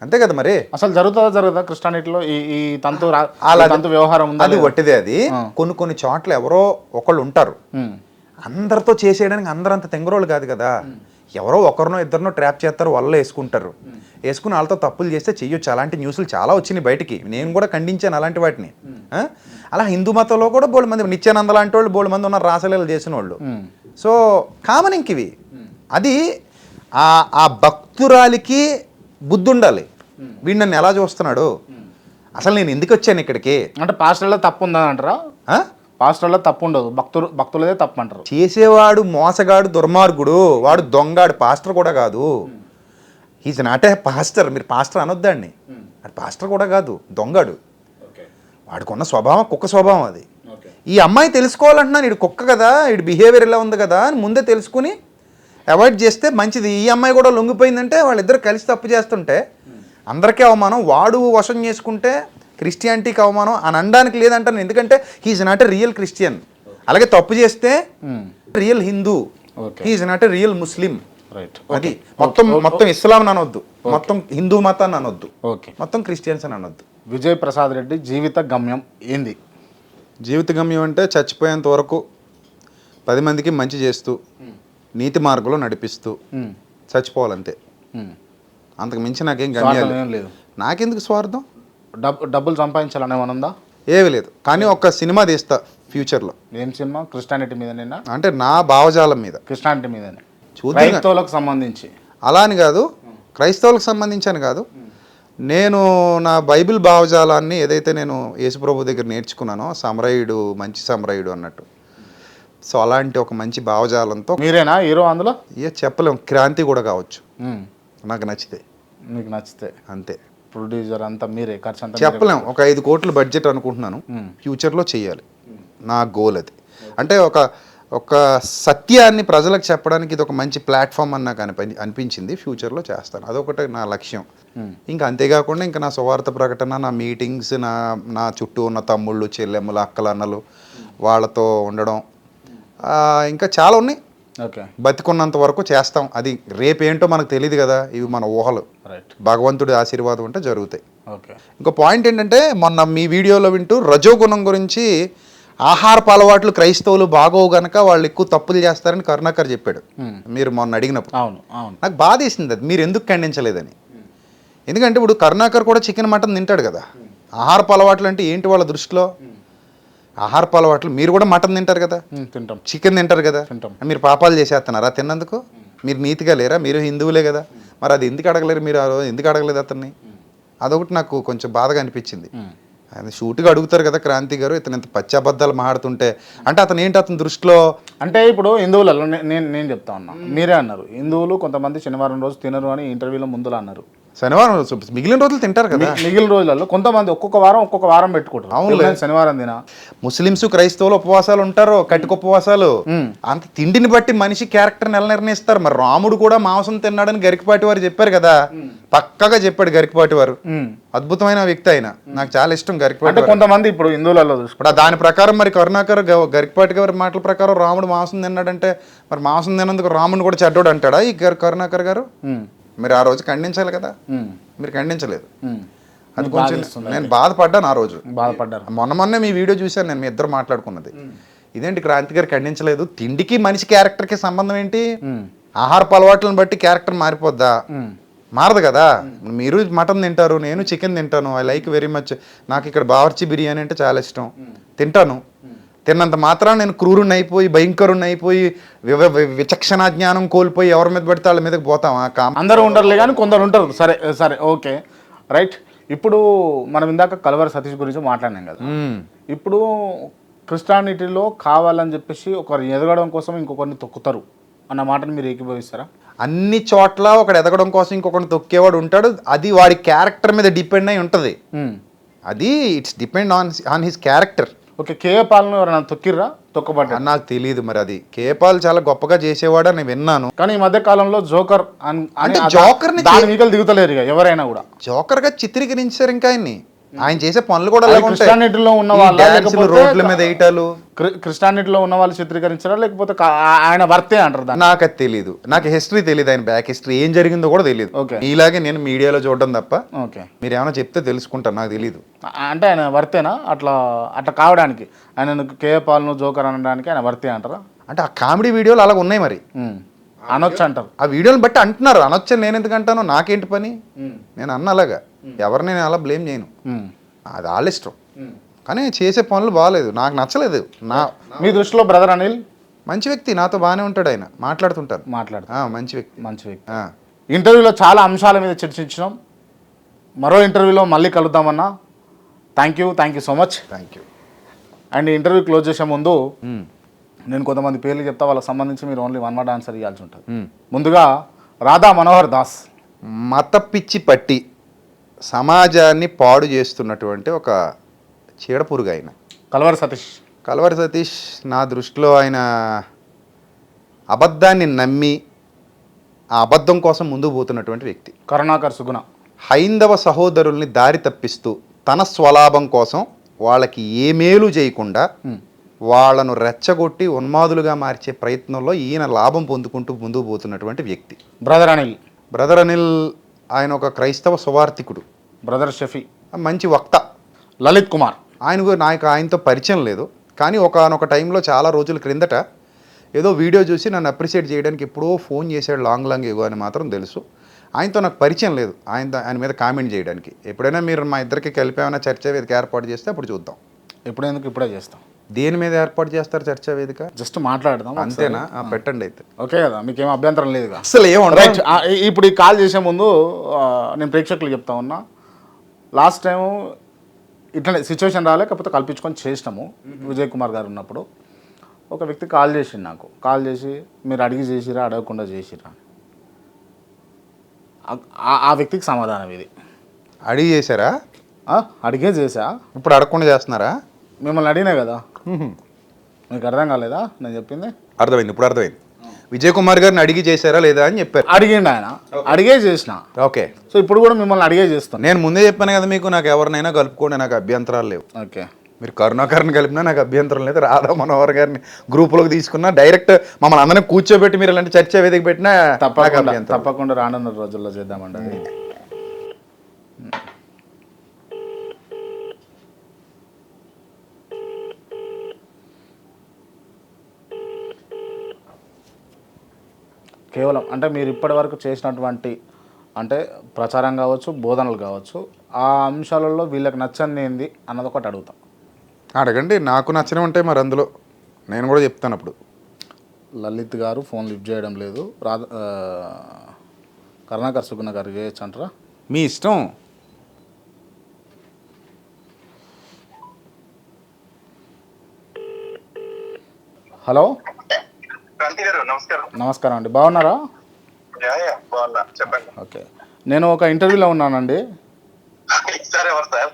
అంతే కదా. మరి అసలు జరుగుతుందా క్రిస్టియానిటీలో ఈ తంతు వ్యవహారం? అది వట్టిదే. అది కొన్ని చోట్ల ఎవరో ఒకళ్ళు ఉంటారు, అందరితో చేసేయడానికి అందరంత తెంగరోళ్ళు కాదు కదా. ఎవరో ఒకరినో ఇద్దరినో ట్రాప్ చేస్తారు, వల్ల వేసుకుని వాళ్ళతో తప్పులు చేస్తే చెయ్యొచ్చు. అలాంటి న్యూస్లు చాలా వచ్చినాయి బయటికి, నేను కూడా ఖండించాను అలాంటి వాటిని. అలా హిందూ మతంలో కూడా బోళ్ళు మంది, నిత్యానంద లాంటి వాళ్ళు బోళ్ళు మంది ఉన్నారు రాసలీలు చేసిన వాళ్ళు. సో కామన్ ఇంక ఇవి. అది ఆ భక్తురాలికి బుద్ధి ఉండాలి, వీడు నన్ను ఎలా చూస్తున్నాడు, అసలు నేను ఎందుకు వచ్చాను ఇక్కడికి. అంటే పాస్టర్లో తప్పు ఉందని అంటారా? పాస్టర్లో తప్పు ఉండదు, భక్తులదే తప్పు అంటారు. చేసేవాడు మోసగాడు, దుర్మార్గుడు, వాడు దొంగాడు, పాస్టర్ కూడా కాదు. Is not a pastor. మీరు పాస్టర్ అనొద్దండి, అది పాస్టర్ కూడా కాదు, దొంగాడు. వాడికున్న స్వభావం కుక్క స్వభావం అది. ఈ అమ్మాయి తెలుసుకోవాలంటున్నాను, ఇడు కుక్క కదా, ఇడు బిహేవియర్ ఇలా ఉంది కదా అని ముందే తెలుసుకుని అవాయిడ్ చేస్తే మంచిది. ఈ అమ్మాయి కూడా లొంగిపోయిందంటే వాళ్ళిద్దరు కలిసి తప్పు చేస్తుంటే అందరికీ అవమానం, వాడు వశం చేసుకుంటే క్రిస్టియానిటీకి అవమానం అని అనడానికి లేదంటాను. ఎందుకంటే he is not a real Christian. అలాగే తప్పు చేస్తే real Hindu, he is not a real Muslim. అది మొత్తం ఇస్లాం అనొద్దు, మొత్తం హిందూ మతాన్ని అనొద్దు, మొత్తం క్రిస్టియన్స్ అని అనొద్దు. విజయ్ ప్రసాద్ రెడ్డి జీవిత గమ్యం ఏంది? జీవిత గమ్యం అంటే చచ్చిపోయేంత వరకు 10 మందికి మంచి చేస్తూ నీతి మార్గంలో నడిపిస్తూ చచ్చిపోవాలంతే. అంతకు మించి నాకేం గమ్యాలు లేదు. నాకెందుకు స్వార్థం? డబ్బులు సంపాదించాలని ఏమైనా ఉందా? ఏమీ లేదు. కానీ ఒక్క సినిమా తీస్తా ఫ్యూచర్లో. ఏం సినిమా? క్రిస్టియానిటీ మీదనేనా? అంటే నా భావజాలం మీద. క్రిస్టియానిటీ మీదనే, క్రైస్తవులకు సంబంధించి అలా అని కాదు, క్రైస్తవులకు సంబంధించి అని కాదు. నేను నా బైబిల్ భావజాలాన్ని ఏదైతే నేను యేసుప్రభు దగ్గర నేర్చుకున్నానో, సమరయుడు మంచి సమరయుడు అన్నట్టు, సో అలాంటి ఒక మంచి భావజాలంతో. మీరేనా హీరో అందులో? చెప్పలేం, క్రాంతి కూడా కావచ్చు నాకు నచ్చితే. మీకు నచ్చితే అంతే. ప్రొడ్యూసర్ అంతా మీరే, ఖర్చు అంతా చెప్పలేం. ఒక 5 కోట్ల బడ్జెట్ అనుకుంటున్నాను, ఫ్యూచర్లో చెయ్యాలి, నా గోల్ అది. అంటే ఒక సత్యాన్ని ప్రజలకు చెప్పడానికి ఇది ఒక మంచి ప్లాట్ఫామ్ అని నాకు అనిపించింది. ఫ్యూచర్లో చేస్తాను, అదొకటి నా లక్ష్యం. ఇంకా అంతేకాకుండా ఇంకా నా సువార్త ప్రకటన, నా మీటింగ్స్, నా చుట్టూ ఉన్న తమ్ముళ్ళు చెల్లెమ్మలు అక్కలు అన్నలు వాళ్ళతో ఉండడం, ఇంకా చాలా ఉన్నాయి. బతికున్నంత వరకు చేస్తాం. అది రేపేంటో మనకు తెలియదు కదా, ఇవి మన ఊహలు. భగవంతుడి ఆశీర్వాదం అంటే జరుగుతాయి. ఓకే. ఇంకో పాయింట్ ఏంటంటే మొన్న మీ వీడియోలో వింటూ రజోగుణం గురించి ఆహారపు అలవాట్లు క్రైస్తవులు బాగోవు గనక వాళ్ళు ఎక్కువ తప్పులు చేస్తారని కరుణాకర్ చెప్పాడు మీరు మొన్న అడిగినప్పుడు. అవును అవును. నాకు బాధ వేసింది అది మీరు ఎందుకు ఖండించలేదని. ఎందుకంటే ఇప్పుడు కరుణాకర్ కూడా చికెన్ మటన్ తింటాడు కదా. ఆహారపు అలవాట్లు అంటే ఏంటి వాళ్ళ దృష్టిలో? ఆహారపు అలవాట్లు మీరు కూడా మటన్ తింటారు కదా, తింటాం, చికెన్ తింటారు కదా, తింటాం. మీరు పాపాలు చేసేస్తున్నారా తిన్నందుకు? మీరు నీతిగా లేరా? మీరు హిందువులే కదా, మరి అది ఎందుకు అడగలేరు మీరు? ఆ రోజు ఎందుకు అడగలేదు అతన్ని? అదొకటి నాకు కొంచెం బాధగా అనిపించింది. ఆయన షూట్గా అడుగుతారు కదా క్రాంతి గారు, ఇతను ఇంత పచ్చబద్దాలు మాడుతుంటే అంటే అతను ఏంటి అతని దృష్టిలో? అంటే ఇప్పుడు హిందువులలో నేను చెప్తా ఉన్నా, మీరే అన్నారు హిందువులు కొంతమంది శనివారం రోజు తినరు అని ఇంటర్వ్యూలో ముందులో అన్నారు. శనివారం మిగిలిన రోజులు తింటారు కదా. మిగిలిన రోజులలో కొంతమంది ఒక్కొక్క వారం పెట్టుకుంటారు. అవును, శనివారం తిన. ముస్లిమ్స్ క్రైస్తవులు ఉపవాసాలు ఉంటారు, కట్టుకు ఉపవాసాలు. అంత తిండిని బట్టి మనిషి క్యారెక్టర్ ఎలా నిర్ణయిస్తారు? మరి రాముడు కూడా మాంసం తిన్నాడని గరికపాటి వారు చెప్పారు కదా, పక్కగా చెప్పాడు గరికపాటి వారు. అద్భుతమైన వ్యక్తి ఆయన, నాకు చాలా ఇష్టం గరికపాటి. కొంతమంది ఇప్పుడు హిందువులలో ఇప్పుడు దాని ప్రకారం మరి కరుణాకర్ గరికపాటి గారి మాటల ప్రకారం రాముడు మాంసం తిన్నాడంటే మరి మాంసం తిన్నందుకు రాముడిని కూడా చెడ్డోడు అంటాడా ఈ కరుణాకర్ గారు? మీరు ఆ రోజు ఖండించాలి కదా, మీరు ఖండించలేదు. అది కొంచెం నేను బాధపడ్డాను ఆ రోజు. మొన్నే మీ వీడియో చూశాను నేను, మీ ఇద్దరు మాట్లాడుకున్నది. ఇదేంటి క్రాంతి గారు ఖండించలేదు? తిండికి మనిషి క్యారెక్టర్కి సంబంధం ఏంటి? ఆహారపు అలవాట్లను బట్టి క్యారెక్టర్ మారిపోద్దా? మారదు కదా. మీరు మటన్ తింటారు, నేను చికెన్ తింటాను. I like very much. నాకు ఇక్కడ బావర్చి బిర్యానీ అంటే చాలా ఇష్టం, తింటాను. తిన్నంత మాత్రం నేను క్రూరుని అయిపోయి భయంకరుని అయిపోయి విచక్షణ జ్ఞానం కోల్పోయి ఎవరి మీద పడితే వాళ్ళ మీదకి పోతామా? అందరూ ఉండరులే కానీ కొందరు ఉంటారు. సరే సరే ఓకే రైట్. ఇప్పుడు మనం ఇందాక కలవరి సతీష్ గురించి మాట్లాడినాం కదా. ఇప్పుడు క్రిస్టియానిటీలో కావాలని చెప్పేసి ఒకరు ఎదగడం కోసం ఇంకొకరిని తొక్కుతారు అన్న మాటను మీరు ఏకీభవిస్తారా? అన్ని చోట్ల ఒకడు ఎదగడం కోసం ఇంకొకరిని తొక్కేవాడు ఉంటాడు. అది వాడి క్యారెక్టర్ మీద డిపెండ్ అయి ఉంటుంది. అది it's depend on his character. Okay. కేఏపాల్ను ఎవరైనా తొక్కిర్రా? తొక్కబడ్డా? నాకు తెలియదు మరి. అది కేఏపాల్ చాలా గొప్పగా చేసేవాడు అని విన్నాను. కానీ ఈ మధ్య కాలంలో జోకర్ అంటే జోకర్ని మీకలు దిగుతలేరు ఇక ఎవరైనా కూడా. జోకర్గా చిత్రీకరించారు ఇంకా ఆయన్ని. ఆయన చేసే పనులు కూడా క్రిస్టియానిటీలో ఉన్న వాళ్ళు రోడ్ల మీద వేయటాలు, క్రిస్టియానిటీలో ఉన్న వాళ్ళు చిత్రీకరించారా లేకపోతే ఆయన వర్తే అంటారు? నాకు అది తెలియదు. నాకు హిస్టరీ తెలియదు, ఆయన బ్యాక్ హిస్టరీ ఏం జరిగిందో కూడా తెలియదు. ఇలాగే నేను మీడియాలో చూడడం తప్ప. మీరు ఏమైనా చెప్తే తెలుసుకుంటాను, నాకు తెలియదు. అంటే ఆయన వర్తేనా అట్లా కావడానికి? ఆయన కేఏపాల్ను జోకర్ అనడానికి ఆయన వర్తే అంటారా? అంటే ఆ కామెడీ వీడియోలు అలాగ ఉన్నాయి మరి, అనొచ్చు అంటారు. ఆ వీడియోని బట్టి అంటున్నారు. అనొచ్చని నేను ఎందుకు అంటాను? నాకేంటి పని? నేను అన్న అలాగా ఎవరిని నేను అలా బ్లేమ్ చేయను, అది వాళ్ళ ఇష్టం. కానీ చేసే పనులు బాగాలేదు, నాకు నచ్చలేదు. మీ దృష్టిలో బ్రదర్ అనిల్ మంచి వ్యక్తి, నాతో బాగానే ఉంటాడు, ఆయన మాట్లాడుతుంటారు. మంచి వ్యక్తి. ఇంటర్వ్యూలో చాలా అంశాల మీద చర్చించినాం. మరో ఇంటర్వ్యూలో మళ్ళీ కలుద్దామన్నా. Thank you so much. Thank you. And interview close చేసే ముందు నేను కొంతమంది పేర్లు చెప్తా, వాళ్ళకి సంబంధించి మీరు ఓన్లీ 1 వర్డ్ ఆన్సర్ ఇవ్వాల్సి ఉంటుంది. ముందుగా రాధా మనోహర్ దాస్. మత పిచ్చి పట్టి సమాజాన్ని పాడు చేస్తున్నటువంటి ఒక చీడపురుగు ఆయన. కలవరి సతీష్ నా దృష్టిలో ఆయన అబద్ధాన్ని నమ్మి ఆ అబద్ధం కోసం ముందుకు పోతున్నటువంటి వ్యక్తి. కరుణాకర్ సుగుణ. హైందవ సహోదరుల్ని దారి తప్పిస్తూ తన స్వలాభం కోసం వాళ్ళకి ఏ మేలు చేయకుండా వాళ్ళను రెచ్చగొట్టి ఉన్మాదులుగా మార్చే ప్రయత్నంలో ఈయన లాభం పొందుకుంటూ ముందుకు పోతున్నటువంటి వ్యక్తి. బ్రదర్ అనిల్ ఆయన ఒక క్రైస్తవ సువార్థికుడు. బ్రదర్ షఫీ మంచి వక్త. లలిత్ కుమార్ నాకు ఆయనతో పరిచయం లేదు, కానీ ఒకనొక టైంలో చాలా రోజుల క్రిందట ఏదో వీడియో చూసి నన్ను అప్రిషియేట్ చేయడానికి ఎప్పుడో ఫోన్ చేశాడు లాంగ్ ఎగో అని మాత్రం తెలుసు. ఆయనతో నాకు పరిచయం లేదు, ఆయన మీద కామెంట్ చేయడానికి. ఎప్పుడైనా మీరు మా ఇద్దరికి కలిపి ఏమైనా చర్చా వేదిక ఏర్పాటు చేస్తే అప్పుడు చూద్దాం. ఇప్పుడే చేస్తాం. దేని మీద ఏర్పాటు చేస్తారు చర్చా వేదిక? జస్ట్ మాట్లాడదాం అంతేనా? పెట్టండి అయితే. ఓకే కదా, మీకేం అభ్యంతరం లేదు అసలు రైట్. ఇప్పుడు ఈ కాల్ చేసే ముందు నేను ప్రేక్షకులు చెప్తా ఉన్నా, లాస్ట్ టైం ఇట్లనే సిచ్యువేషన్ రాలేకపోతే కల్పించుకొని చేసినాము. విజయ్ కుమార్ గారు ఉన్నప్పుడు ఒక వ్యక్తి కాల్ చేసిండు నాకు. కాల్ చేసి మీరు అడిగి చేసిరా అడగకుండా చేసిరా, ఆ వ్యక్తికి సమాధానం ఇది. అడిగి చేశారా? అడిగే చేసా. ఇప్పుడు అడగకుండా చేస్తున్నారా? మిమ్మల్ని అడిగినా కదా, మీకు అర్థం కాలేదా నేను చెప్పింది? అర్థమైంది, ఇప్పుడు అర్థమైంది. విజయ్ కుమార్ గారిని అడిగి చేశారా లేదా అని చెప్పారు. అడిగిండు ఆయన, అడిగే చేసిన. ఓకే. సో ఇప్పుడు కూడా మిమ్మల్ని అడిగే చేస్తాను. నేను ముందే చెప్పాను కదా మీకు, నాకు ఎవరినైనా కలుపుకోండి, నాకు అభ్యంతరాలు లేవు. ఓకే. మీరు కరుణాకర్ని కలిపినా నాకు అభ్యంతరం లేదు, రాధా మనోహర్ గారిని గ్రూపులోకి తీసుకున్నా, డైరెక్ట్ మమ్మల్ని అందరినీ కూర్చోబెట్టి మీరు ఇలాంటి చర్చా వేదిక పెట్టినా తప్పకుండా రానున్న రోజుల్లో చేద్దామండి. కేవలం అంటే మీరు ఇప్పటి వరకు చేసినటువంటి అంటే ప్రచారం కావచ్చు, బోధనలు కావచ్చు, ఆ అంశాలలో వీళ్ళకి నచ్చని ఏంది అన్నది ఒకటి అడుగుతాం. అడగండి, నాకు నచ్చనే ఉంటాయి మరి అందులో, నేను కూడా చెప్తాను అప్పుడు. లలిత్ గారు ఫోన్ లిఫ్ట్ చేయడం లేదు. కరుణాకర్ సుగుణ గారు చేయొచ్చు అంటారా? మీ ఇష్టం. హలో, క్రాంతి గారు నమస్కారం. నమస్కారం అండి, బాగున్నారా? బాగున్నా, చెప్పండి. ఓకే, నేను ఒక ఇంటర్వ్యూలో ఉన్నానండి. సార్ ఎవరు సార్?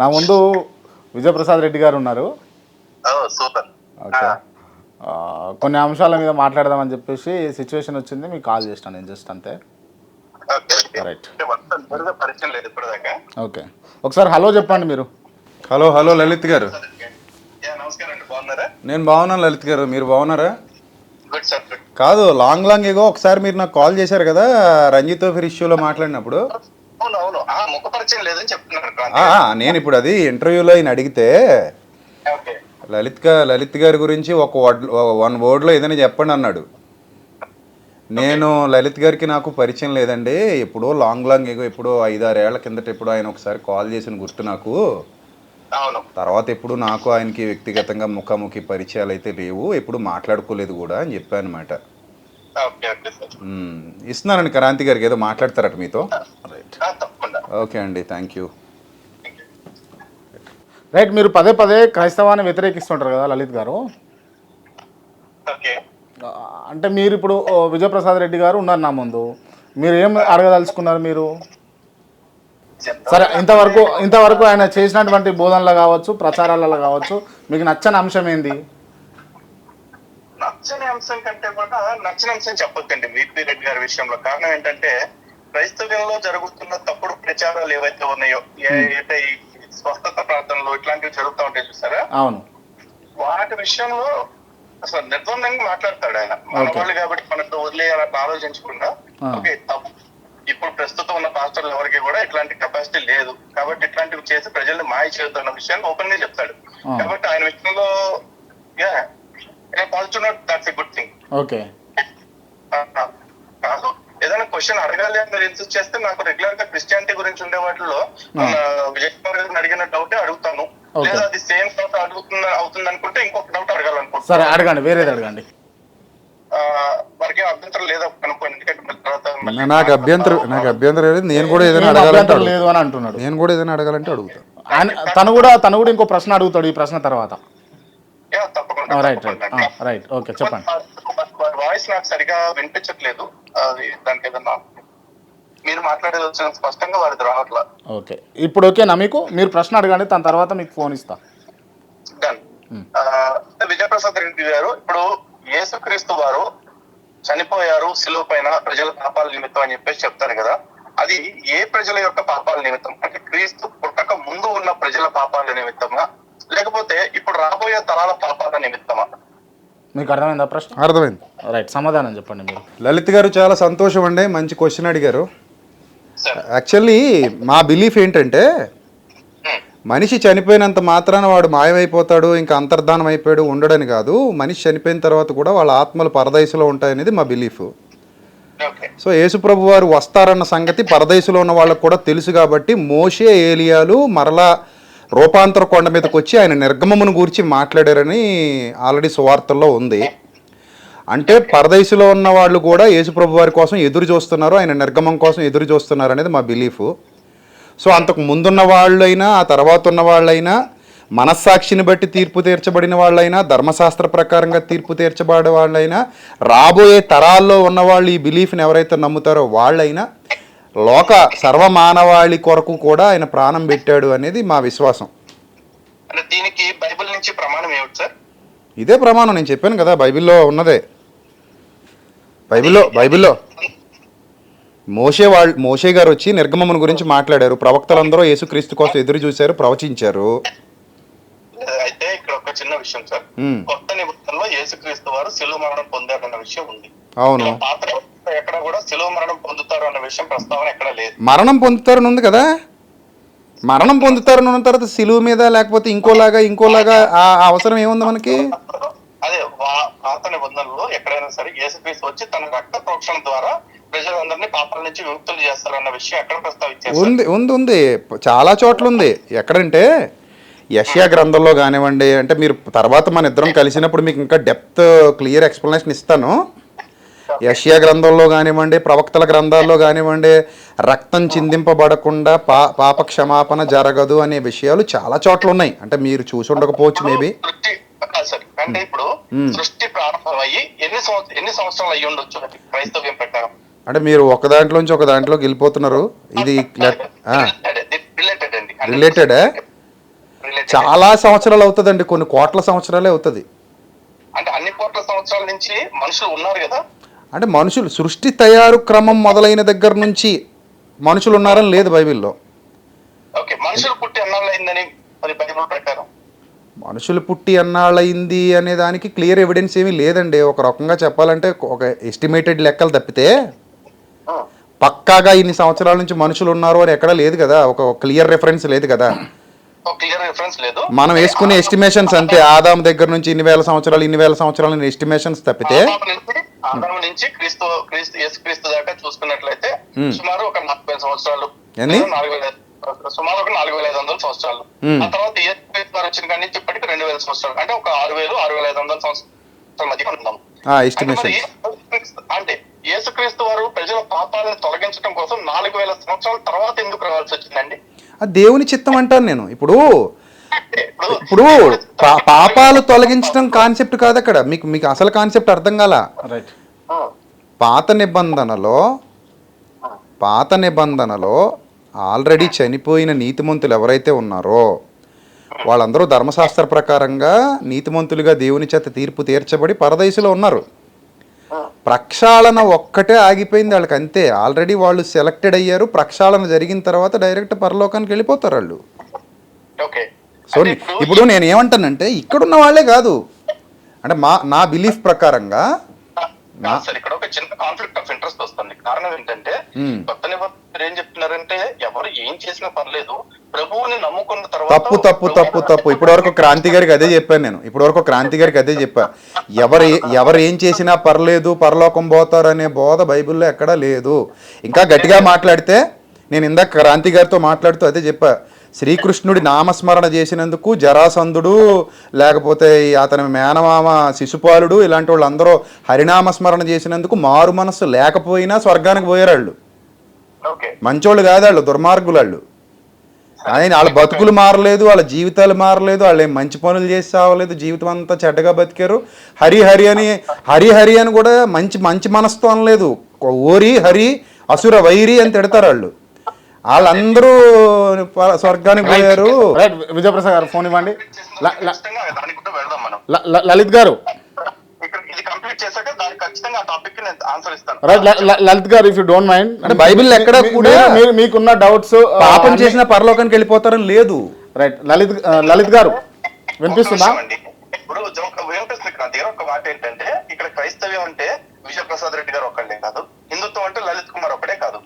నా ముందు విజయప్రసాద్ రెడ్డి గారు ఉన్నారు. సూపర్. ఓకే, కొన్ని అంశాల మీద మాట్లాడదామని చెప్పేసి సిచ్యువేషన్ వచ్చింది, మీకు కాల్ చేసినాను నేను జస్ట్ అంతే. రైట్, పరిచయం లేదు ఇప్పటిదాకా. ఓకే, ఒకసారి హలో చెప్పండి మీరు. హలో హలో లలిత్ గారు. నమస్కారం అండి, బాగున్నారా? నేను బాగున్నాను లలిత్ గారు, మీరు బాగున్నారా? Good sir, good. కాదు, లాంగ్ ఏగో ఒకసారి మీరు నాకు కాల్ చేశారు కదా రంజిత్ ఫిర్ ఇష్యూలో మాట్లాడినప్పుడు. అవును అవును, ముఖ పరిచయం లేదని చెప్తున్నారు. నేను ఇప్పుడు అది ఇంటర్వ్యూలో ఆయన అడిగితే ఓకే, లలిత్ గారి గురించి వన్ వర్డ్లో ఏదైనా చెప్పండి అన్నాడు. నేను లలిత్ గారికి నాకు పరిచయం లేదండి, ఎప్పుడో లాంగ్ ఏగో ఎప్పుడో 5-6 ఏళ్ల కిందట ఎప్పుడో ఆయన ఒకసారి కాల్ చేసిన గుర్తు నాకు. అవును. తర్వాత ఎప్పుడు నాకు ఆయనకి వ్యక్తిగతంగా ముఖాముఖి పరిచయాలు అయితే లేవు, ఎప్పుడు మాట్లాడుకోలేదు కూడా అని చెప్పాను అనమాట. ఇస్తున్నానండి క్రాంతి గారికి, ఏదో మాట్లాడతారట మీతో. ఓకే అండి, థ్యాంక్ యూ. రైట్, మీరు పదే పదే క్రైస్తవాన్ని వ్యతిరేకిస్తుంటారు కదా లలిత్ గారు. అంటే మీరు ఇప్పుడు విజయప్రసాద్ రెడ్డి గారు ఉన్నారు నా ముందు, మీరు ఏం అడగదలుచుకున్నారు మీరు? సరే, ఇంతవరకు ఆయన చేసినటువంటి బోధనలు కావచ్చు, ప్రచారాలలో కావచ్చు, మీకు నచ్చని అంశం ఏంది? నచ్చని అంశం కంటే కూడా నచ్చిన అంశం చెప్పొద్దండి విపి రెడ్డి గారి విషయంలో. కారణం ఏంటంటే క్రైస్తవ్యంలో జరుగుతున్న తప్పుడు ప్రచారాలు ఏవైతే ఉన్నాయో, ఏదైతే ఈ స్వస్థత ప్రార్థనలు ఇట్లాంటివి జరుగుతూ ఉంటాయి చూసారా, అవును, వాటి విషయంలో అసలు నిర్బంధంగా మాట్లాడతాడు ఆయన. మన వాళ్ళు కాబట్టి మనతో వదిలేయాలని ఆలోచించకుండా, ఓకే తప్పు, ఇప్పుడు ప్రస్తుతం ఉన్న పాస్టర్లు ఎవరికి కూడా ఇట్లాంటి కెపాసిటీ లేదు కాబట్టి ఇట్లాంటివి చేసి ప్రజల్ని మాయ చేస్తున్న విషయాన్ని ఓపెన్ గా చెప్తాడు. కాబట్టి ఆయన విషయంలో that's a good thing. Okay, కాదు, ఏదైనా క్వశ్చన్ అడగాలి అని మీరు ఇన్సిస్ట్ చేస్తే నాకు రెగ్యులర్ గా క్రిస్టియానిటీ గురించి ఉండే వాటిలో విజయ్ కుమార్ గారిని అడిగిన డౌటే అడుగుతాను, లేదా అది సేమ్ డౌట్ అవుతుంది అనుకుంటే ఇంకొక డౌట్ అడగాలనుకుంటున్నాను. సరే అడగండి, వేరేది అడగండి. వారికి అభ్యంతరం లేదా అనుకోండి, ఎందుకంటే నాకు అభ్యంతరం లేదు, నేను కూడా ఏదైనా అడగాలంటే లేదు అని అంటున్నాడు. నేను కూడా ఏదైనా అడగాలంటే అడుగుతాను. తను కూడా ఇంకో ప్రశ్న అడుగుతాడు ఈ ప్రశ్న తర్వాత. తప్పకుండా. రైట్, ఓకే, చెప్పండి. వాయిస్ నాకు సరిగా వినిపించట్లేదు, అది దానికి ఏదన్నా మీరు మాట్లాడేది వచ్చిన స్పష్టంగా వారిది రావట్లా. ఓకే, ఇప్పుడు ఓకేనా మీకు? మీరు ప్రశ్న అడగండి, దాని తర్వాత మీకు ఫోన్ ఇస్తా. విజయప్రసాద్ రెడ్డి గారు, ఇప్పుడు యేసుక్రీస్తు వారు చనిపోయారు శిలువ పైన ప్రజల పాపాల నిమిత్తం అని చెప్పేసి చెప్తారు కదా, అది ఏ ప్రజల యొక్క పాపాల నిమిత్తం? అంటే క్రీస్తు పుట్టక ముందు ఉన్న ప్రజల పాపాల నిమిత్తమా, లేకపోతే ఇప్పుడు రాబోయే తరాల పాపాల నిమిత్తమా? మీకు అర్థమైందా ప్రశ్న? అర్థమైంది. రైట్, సమాధానం చెప్పండి మీరు. లలిత్ గారు చాలా సంతోషం అండి, మంచి క్వశ్చన్ అడిగారు. యాక్చువల్లీ మా బిలీఫ్ ఏంటంటే, మనిషి చనిపోయినంత మాత్రాన వాడు మాయమైపోతాడు, ఇంకా అంతర్ధానం అయిపోయాడు ఉండడని కాదు. మనిషి చనిపోయిన తర్వాత కూడా వాళ్ళ ఆత్మలు పరదైసులో ఉంటాయనేది మా బిలీఫ్. సో యేసుప్రభు వారు వస్తారన్న సంగతి పరదైసులో ఉన్న వాళ్ళకు కూడా తెలుసు కాబట్టి మోషే, ఏలియాలు మరలా రూపాంతర కొండ మీదకి వచ్చి ఆయన నిర్గమమును గురించి మాట్లాడారని ఆల్రెడీ సువార్తల్లో ఉంది. అంటే పరదైసులో ఉన్న వాళ్ళు కూడా యేసుప్రభు వారి కోసం ఎదురు చూస్తున్నారు, ఆయన నిర్గమం కోసం ఎదురు చూస్తున్నారు అనేది మా బిలీఫ్. సో అంతకు ముందున్న వాళ్ళైనా ఆ తర్వాత ఉన్న వాళ్ళైనా, మనస్సాక్షిని బట్టి తీర్పు తీర్చబడిన వాళ్ళైనా, ధర్మశాస్త్ర ప్రకారంగా తీర్పు తీర్చబడే వాళ్ళైనా, రాబోయే తరాల్లో ఉన్నవాళ్ళు ఈ బిలీఫ్ని ఎవరైతే నమ్ముతారో వాళ్ళైనా, లోక సర్వమానవాళి కొరకు కూడా ఆయన ప్రాణం పెట్టాడు అనేది మా విశ్వాసం. దీనికి బైబిల్ నుంచి ప్రమాణం ఏమిటి సార్? ఇదే ప్రమాణం, నేను చెప్పాను కదా, బైబిల్లో ఉన్నదే. బైబిల్లో మోషే గారు వచ్చి నిర్గమమును గురించి మాట్లాడారు, ప్రవక్తలందరూ యేసుక్రీస్తు కోసం ఎదురు చూశారు, ప్రవచించారు. అయితే ఇక్కడ ఒక చిన్న విషయం సార్, కొత్త నిబంధనలో యేసుక్రీస్తు వారు శిలువ మరణం పొందారన్న విషయం ఉంది. అవును, పాత ఎక్కడ కూడా శిలువ మరణం పొందుతారు అన్న విషయం ప్రస్తావన ఎక్కడ లేదు. మరణం పొందుతారని ఉంది కదా, మరణం పొందుతారని ఉన్న తర్వాత శిలువ మీద లేకపోతే ఇంకోలాగా ఆ అవసరం ఏముంది మనకి? అదే పాత నిబంధనలో ఎక్కడైనా సరే యేసుక్రీస్తు వచ్చి తన రక్త ప్రోక్షణ ద్వారా ప్రజలందరినీ పాపాల నుంచి విముక్తులు చేస్తారన్న విషయం ఎక్కడ ప్రస్తావించారు? ఉంది చాలా చోట్ల ఉంది. ఎక్కడంటే యెషయా గ్రంథంలో కానివ్వండి, అంటే మీరు తర్వాత మన ఇద్దరం కలిసినప్పుడు మీకు ఇంకా డెప్త్ క్లియర్ ఎక్స్ప్లెనేషన్ ఇస్తాను. యెషయా గ్రంథంలో కానివ్వండి, ప్రవక్తల గ్రంథాల్లో కానివ్వండి, రక్తం చిందింపబడకుండా పాప క్షమాపణ జరగదు అనే విషయాలు చాలా చోట్ల ఉన్నాయి. అంటే మీరు చూసి ఉండకపోవచ్చు మేబీ. అంటే ఇప్పుడు సృష్టి ప్రారంభమయ్యి ఎన్ని సంవత్సరాలు అయ్యి ఉండొచ్చు క్రైస్తవ్యం ప్రకారం? అంటే మీరు ఒక దాంట్లోంచి ఒక దాంట్లోకి వెళ్ళిపోతున్నారు. ఇది రిలేటెడ్ చాలా సంవత్సరాలు అవుతుందండి, కొన్ని కోట్ల సంవత్సరాలే అవుతుంది. అంటే అన్ని కోట్ల సంవత్సరాల నుంచి మనుషులు ఉన్నారు కదా. అంటే మనుషులు సృష్టి తయారు క్రమం మొదలైన దగ్గర నుంచి మనుషులు ఉన్నారని లేదు బైబిల్లో. ఓకే, మనుషులు పుట్టి ఎన్నాళ్ళు అయిందని మరి బైబిల్ ప్రకారం? మనుషులు పుట్టి ఎన్నాళ్ళయింది అనే దానికి క్లియర్ ఎవిడెన్స్ ఏమీ లేదండి. ఒక రకంగా చెప్పాలంటే ఒక ఎస్టిమేటెడ్ లెక్కలు తప్పితే పక్కాగా ఇన్ని సంవత్సరాల నుంచి మనుషులు ఉన్నారు అని ఎక్కడా లేదు కదా, ఒక క్లియర్ రెఫరెన్స్ లేదు కదా. మనం వేసుకునే ఎస్టిమేషన్స్ అంతే, ఆదాం దగ్గర నుంచి ఇన్ని వేల సంవత్సరాలు ఎస్టిమేషన్స్ తప్పితే ఆదాం నుంచి యేసుక్రీస్తు దాకా చూసుకున్నట్లయితే సుమారు ఒక 40,000 సంవత్సరాలు, సుమారు ఒక 4,500 సంవత్సరాలు. ఆ తర్వాత యేసుక్రీస్తు వారు వచ్చిన కాడి నుంచి ఇప్పటికి 2,000 సంవత్సరాలు, అంటే ఒక 6,000-6,500 సంవత్సరాల మధ్య ఉన్నాం. అంటే యేసుక్రీస్తు వారు ప్రజల పాపాలను తొలగించడం కోసం 4,000 సంవత్సరాల తర్వాత ఎందుకు రావాల్సి వచ్చిందండి? దేవుని చిత్తం అంటాను నేను. ఇప్పుడు పాపాలు తొలగించడం కాన్సెప్ట్ కాదు అక్కడ. మీకు అసలు కాన్సెప్ట్ అర్థం కాల. పాత నిబంధనలో ఆల్రెడీ చనిపోయిన నీతిమంతులు ఎవరైతే ఉన్నారో వాళ్ళందరూ ధర్మశాస్త్ర ప్రకారంగా నీతిమంతులుగా దేవుని చేత తీర్పు తీర్చబడి పరదైసులో ఉన్నారు. ప్రక్షాళన ఒక్కటే ఆగిపోయింది వాళ్ళకి, అంతే. ఆల్రెడీ వాళ్ళు సెలెక్టెడ్ అయ్యారు. ప్రక్షాళన జరిగిన తర్వాత డైరెక్ట్ పరలోకానికి వెళ్ళిపోతారు వాళ్ళు. సో ఇప్పుడు నేను ఏమంటానంటే ఇక్కడున్న వాళ్ళే కాదు, అంటే నా బిలీఫ్ ప్రకారంగా ఇక్కడ ఒక చిన్న కాన్ఫ్లిక్ట్ ఆఫ్ ఇంట్రెస్ట్ వస్తుంది. కారణం ఏంటంటే కొత్త నిబంధనలు ఏం చెప్తున్నారంటే ఎవరు ఏం చేసినా పర్లేదు, ప్రభువుని నమ్ముకున్న తర్వాత. తప్పు. ఇప్పటివరకు క్రాంతి గారికి అదే చెప్పాను నేను. ఎవరు ఏం చేసినా పర్లేదు, పరలోకం పోతారు అనే బోధ బైబిల్లో ఎక్కడా లేదు. ఇంకా గట్టిగా మాట్లాడితే, నేను ఇందాక క్రాంతి గారితో మాట్లాడుతూ అదే చెప్పా, శ్రీకృష్ణుడి నామస్మరణ చేసినందుకు జరాసంధుడు, లేకపోతే అతని మేనమామ శిశుపాలుడు, ఇలాంటి వాళ్ళందరూ హరినామస్మరణ చేసినందుకు మారు మనస్సు లేకపోయినా స్వర్గానికి పోయారు వాళ్ళు. మంచోళ్ళు కాదు వాళ్ళు, దుర్మార్గులు వాళ్ళు. ఆయన వాళ్ళ బతుకులు మారలేదు, వాళ్ళ జీవితాలు మారలేదు, వాళ్ళు ఏం మంచి పనులు చేసి సావలేదు, జీవితం అంతా చెడ్డగా బతికారు. హరి అని కూడా మంచి మనసుతో అనలేదు, ఓరి హరి అసుర వైరి అని తిడతారు వాళ్ళు. వాళ్ళందరూ స్వర్గానికి పోయారు. విజయప్రసాద్ గారు ఫోన్ ఇవ్వండి. లలిత్ గారు, లలిత్ గారు, ఇఫ్ యూ డోంట్ మైండ్, అంటే బైబిల్ ఎక్కడ కూడా మీకున్న డౌట్స్ పాపం చేసిన పరలోకానికి వెళ్ళిపోతారని లేదు. రైట్. లలిత్ గారు వినిపిస్తుందా? ఇప్పుడు వినిపిస్తుంది క్రాంతి గారు. ఒక మాట ఏంటంటే, ఇక్కడ క్రైస్తవ్యం అంటే విజయప్రసాద్ రెడ్డి గారు ఒక్కడే కాదు, హిందుత్వం అంటే లలిత్ కుమార్ ఒక్కడే కాదు.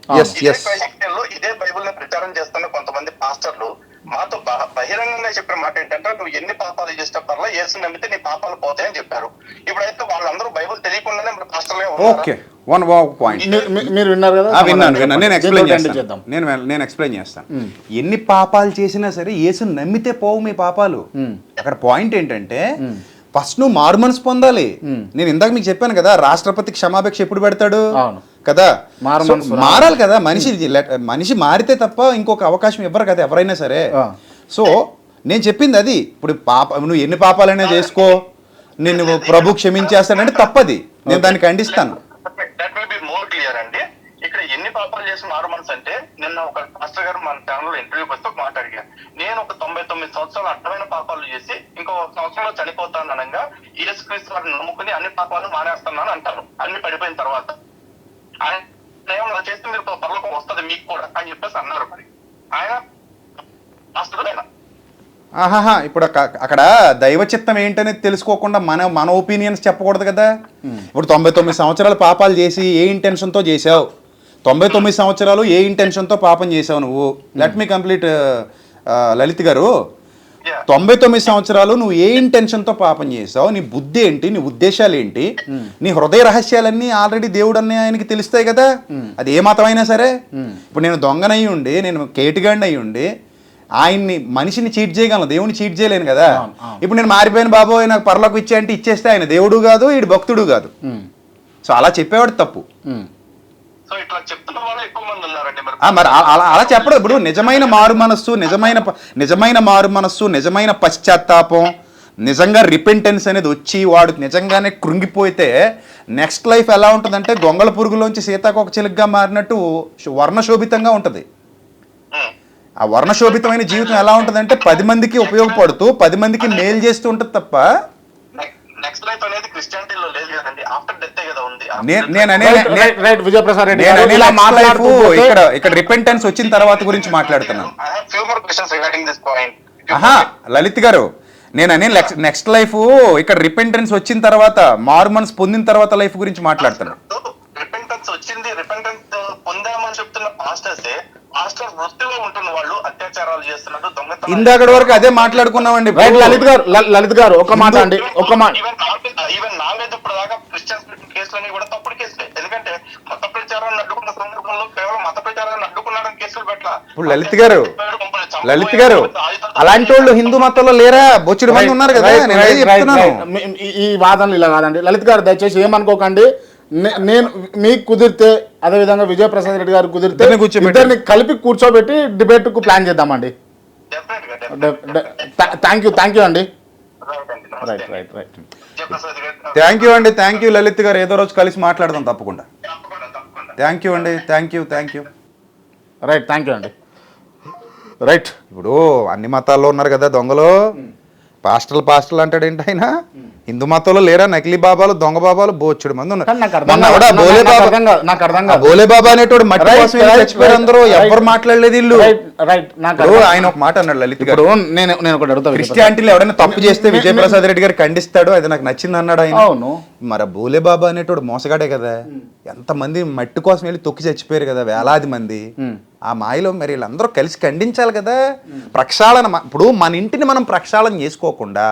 ఇదే బైబుల్ ని ప్రచారం చేస్తున్న కొంతమంది పాస్టర్లు మాతో బహిరంగంగా చెప్పిన మాట ఏంటంటే, నువ్వు ఎన్ని పాపాలు చేసిన పర్లా యేసు నమ్మితే నీ పాపాలు పోతాయని చెప్పారు. ఇప్పుడైతే వాళ్ళందరూ బైబుల్ తెలియకుండానే పాస్టర్లే మీరు విన్నారు కదా? విన్నాను. నేను ఎక్స్ప్లెయిన్ చేస్తాను. ఎన్ని పాపాలు చేసినా సరే యేసు నమ్మితే పోవు మీ పాపాలు. అక్కడ పాయింట్ ఏంటంటే, ఫస్ట్ నువ్వు మారు మనసు పొందాలి. నేను ఇందాక మీకు చెప్పాను కదా, రాష్ట్రపతి క్షమాభిక్ష ఎప్పుడు పెడతాడు కదా, మారాలి కదా. మనిషి మారితే తప్ప ఇంకొక అవకాశం ఇవ్వరు కదా ఎవరైనా సరే. సో నేను చెప్పింది అది. ఇప్పుడు నువ్వు ఎన్ని పాపాలైనా చేసుకో, నేను ప్రభు క్షమించేస్తానంటే తప్పది, నేను దాన్ని ఖండిస్తాను. ఇక్కడ ఎన్ని పాపాలు చేసి మారు మనసు అంటే, నిన్న ఒక మాస్టర్ గారు మన ఛానల్ ఇంటర్వ్యూకి వస్తే ఒక మాట అడిగారు. నేను ఒక 99 సంవత్సరాలు అడ్డమైన పాపాలు చేసి ఇంకో సంవత్సరంలో చనిపోతాను అనగా యేసుక్రీస్తు వారిని నమ్ముకుని అన్ని పాపాలు మానేస్తున్నాను అంటారు. అన్ని పడిపోయిన తర్వాత ఆయన చేస్తే మీరు పరలోకం వస్తుంది మీకు కూడా అని చెప్పేసి అన్నారు. మరి ఆయన మాస్టర్ ఆయన ఇప్పుడు అక్కడ దైవ చిత్తం ఏంటనేది తెలుసుకోకుండా మన ఒపీనియన్స్ చెప్పకూడదు కదా. ఇప్పుడు 99 సంవత్సరాలు పాపాలు చేసి ఏ ఇంటెన్షన్తో చేసావు, 99 సంవత్సరాలు ఏ ఇంటెన్షన్తో పాపం చేసావు నువ్వు? లెట్ మీ కంప్లీట్ లలిత్ గారు. 99 సంవత్సరాలు నువ్వు ఏ ఇంటెన్షన్తో పాపం చేసావు, నీ బుద్ధి ఏంటి, నీ ఉద్దేశాలు ఏంటి, నీ హృదయ రహస్యాలన్నీ ఆల్రెడీ దేవుడు అన్నీ ఆయనకి తెలుస్తాయి కదా. అది ఏ మతం అయినా సరే. ఇప్పుడు నేను దొంగనయ్యి ఉండి, నేను కేటుగాడిని అయ్యి ఉండి ఆయన్ని మనిషిని చీట్ చేయగలను, దేవుని చీట్ చేయలేను కదా. ఇప్పుడు నేను మారిపోయిన బాబోయ్ నాకు పరలోకి ఇచ్చే అంటే ఇచ్చేస్తే ఆయన దేవుడు కాదు, ఈడు భక్తుడు కాదు. సో అలా చెప్పేవాడు తప్పు. సో ఇట్లా చెప్తున్న వాళ్ళు ఎక్కువ మంది ఉన్నారండి. మరి అలా చెప్పడం. ఇప్పుడు నిజమైన మారు మనస్సు, నిజమైన మారు మనస్సు, నిజమైన పశ్చాత్తాపం, నిజంగా రిపెంటెన్స్ అనేది వచ్చి వాడు నిజంగానే కృంగిపోతే నెక్స్ట్ లైఫ్ ఎలా ఉంటుందంటే గొంగళ పురుగులోంచి సీతాకోక చిలుకగా మారినట్టు వర్ణశోభితంగా ఉంటుంది. ఆ వర్ణశోభితమైన జీవితం ఎలా ఉంటుందంటే 10 మందికి ఉపయోగపడుతూ 10 మందికి మేలు చేస్తూ ఉంటుంది తప్ప నెక్స్ట్ లైఫ్ అనేది క్రిస్టియానిటీలో లేదు కదండి. ఆఫ్టర్ డెత్ కదా ఉంది. విజయప్రసాద్ రెడ్డి ఇక్కడ రిపెంటెన్స్ వచ్చిన తర్వాత గురించి మాట్లాడుతున్నాను. లలిత్ గారు, నేను అనే నెక్స్ట్ లైఫ్ ఇక్కడ రిపెంటెన్స్ వచ్చిన తర్వాత, మారు మనసు పొందిన తర్వాత లైఫ్ గురించి మాట్లాడుతున్నాను. రిపెంటెన్స్ వచ్చింది, రిపెంటెన్స్ పొందామని చెప్తున్న పాస్టర్సే మాస్టర్ వృత్తిలో ఉంటున్న వాళ్ళు అత్యాచారాలు చేస్తున్నారు, దొంగతనం. ఇందాక వరకు అదే మాట్లాడుకున్నామండి. లలిత్ గారు ఒక మాట అండి, ఒక మాట. ఈవెన్ నా మీద ఇప్పుడు దాకా క్రిస్టియన్స్ కేసులన్నీ కూడా తప్పుడు కేసులే. ఎందుకంటే మత ప్రచారాన్ని అడ్డుకున్న సందర్భంలో కేవలం మత ప్రచారాన్ని అడ్డుకున్నాడని కేసులు పెట్టాల. ఇప్పుడు లలిత్ గారు అలాంటి వాళ్ళు హిందూ మతంలో లేరా? బొచ్చుడు మంది ఉన్నారు కదా. ఈ వాదనలు ఇలా కాదండి. లలిత్ గారు దయచేసి ఏమనుకోకండి. నేను మీకు కుదిరితే, అదే విధంగా విజయప్రసాద్ రెడ్డి గారు కుదిరితే ఇద్దరిని కలిపి కూర్చోబెట్టి డిబేట్ కు ప్లాన్ చేద్దామండి. థ్యాంక్ యూ అండి. థ్యాంక్ యూ లలిత్ గారు. ఏదో రోజు కలిసి మాట్లాడదాం తప్పకుండా. థ్యాంక్ యూ అండి. Thank you. Right, thank you అండి. రైట్. ఇప్పుడు అన్ని మతాల్లో ఉన్నారు కదా దొంగలు. పాస్టర్లు అంటాడు ఏంటి ఆయన? హిందూ మతంలో లేరా నకిలీ బాబాలు, దొంగ బాబాలు బోచ్చుడు మంది ఉన్నారు. బోలే బాబా అనేటోడు మట్టి కోసం చచ్చిపోయారు అందరూ, ఎవరు మాట్లాడలేదు వీళ్ళు. ఆయన ఒక మాట అన్నాడు లలిత్ గారు, క్రిస్టియానిటీలో ఎవరైనా తప్పు చేస్తే విజయప్రసాద్ రెడ్డి గారు ఖండిస్తాడు, అది నాకు నచ్చింది అన్నాడు ఆయన. మరి బోలే బాబా అనేటోడు మోసగాడే కదా. ఎంతమంది మట్టి కోసం వెళ్ళి తొక్కి చచ్చిపోయారు కదా, వేలాది మంది. ఆ మాయలో మరి వీళ్ళందరూ కలిసి ఖండించాలి కదా. ప్రక్షాళన, ఇప్పుడు మన ఇంటిని మనం ప్రక్షాళన చేసుకోకుండా,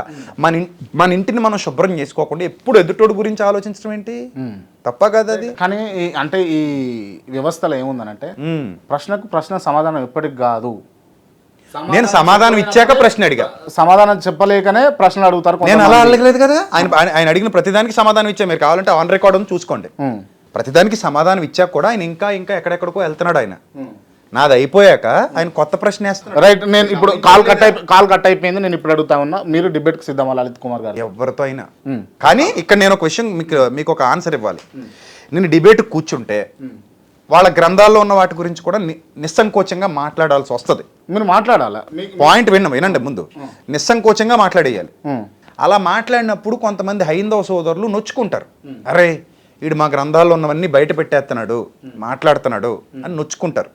మన ఇంటిని మనం శుభ్రం చేసుకోకుండా ఎప్పుడు ఎదుటోడు గురించి ఆలోచించడం ఏంటి? తప్ప కదా అది. కానీ అంటే ఈ వ్యవస్థలో ఏముందనంటే ప్రశ్నకు ప్రశ్న సమాధానం ఎప్పటికి కాదు. నేను సమాధానం ఇచ్చాక ప్రశ్న అడిగా, సమాధానం చెప్పలేకనే ప్రశ్నలు అడుగుతారు. నేను అలా అడగలేదు కదా. ఆయన అడిగిన ప్రతిదానికి సమాధానం ఇచ్చా. మీరు కావాలంటే ఆన్ రికార్డ్ ఉంది చూసుకోండి. ప్రతిదానికి సమాధానం ఇచ్చాక కూడా ఆయన ఇంకా ఎక్కడెక్కడికో వెళ్తున్నాడు. ఆయన నాది అయిపోయాక ఆయన కొత్త ప్రశ్న వేస్తున్నాడు. రైట్. నేను ఇప్పుడు కాల్ కట్ అయిపోయింది. నేను ఇప్పుడు అడుగుతా ఉన్నా, మీరు డిబేట్ కి సిద్ధమా లలిత్ కుమార్ గారు? ఎవరితో అయినా. కానీ ఇక్కడ నేను ఒక విషయం మీకు ఒక ఆన్సర్ ఇవ్వాలి. నేను డిబేట్ కూర్చుంటే వాళ్ళ గ్రంథాల్లో ఉన్న వాటి గురించి కూడా నిస్సంకోచంగా మాట్లాడాల్సి వస్తుంది. మీరు మాట్లాడాలా? పాయింట్ వినండి. ముందు నిస్సంకోచంగా మాట్లాడేయాలి. అలా మాట్లాడినప్పుడు కొంతమంది హైందవ సోదరులు నొచ్చుకుంటారు. అరే వీడు మా గ్రంథాల్లో ఉన్నవన్నీ బయట పెట్టేస్తున్నాడు, మాట్లాడుతున్నాడు అని నొచ్చుకుంటారు.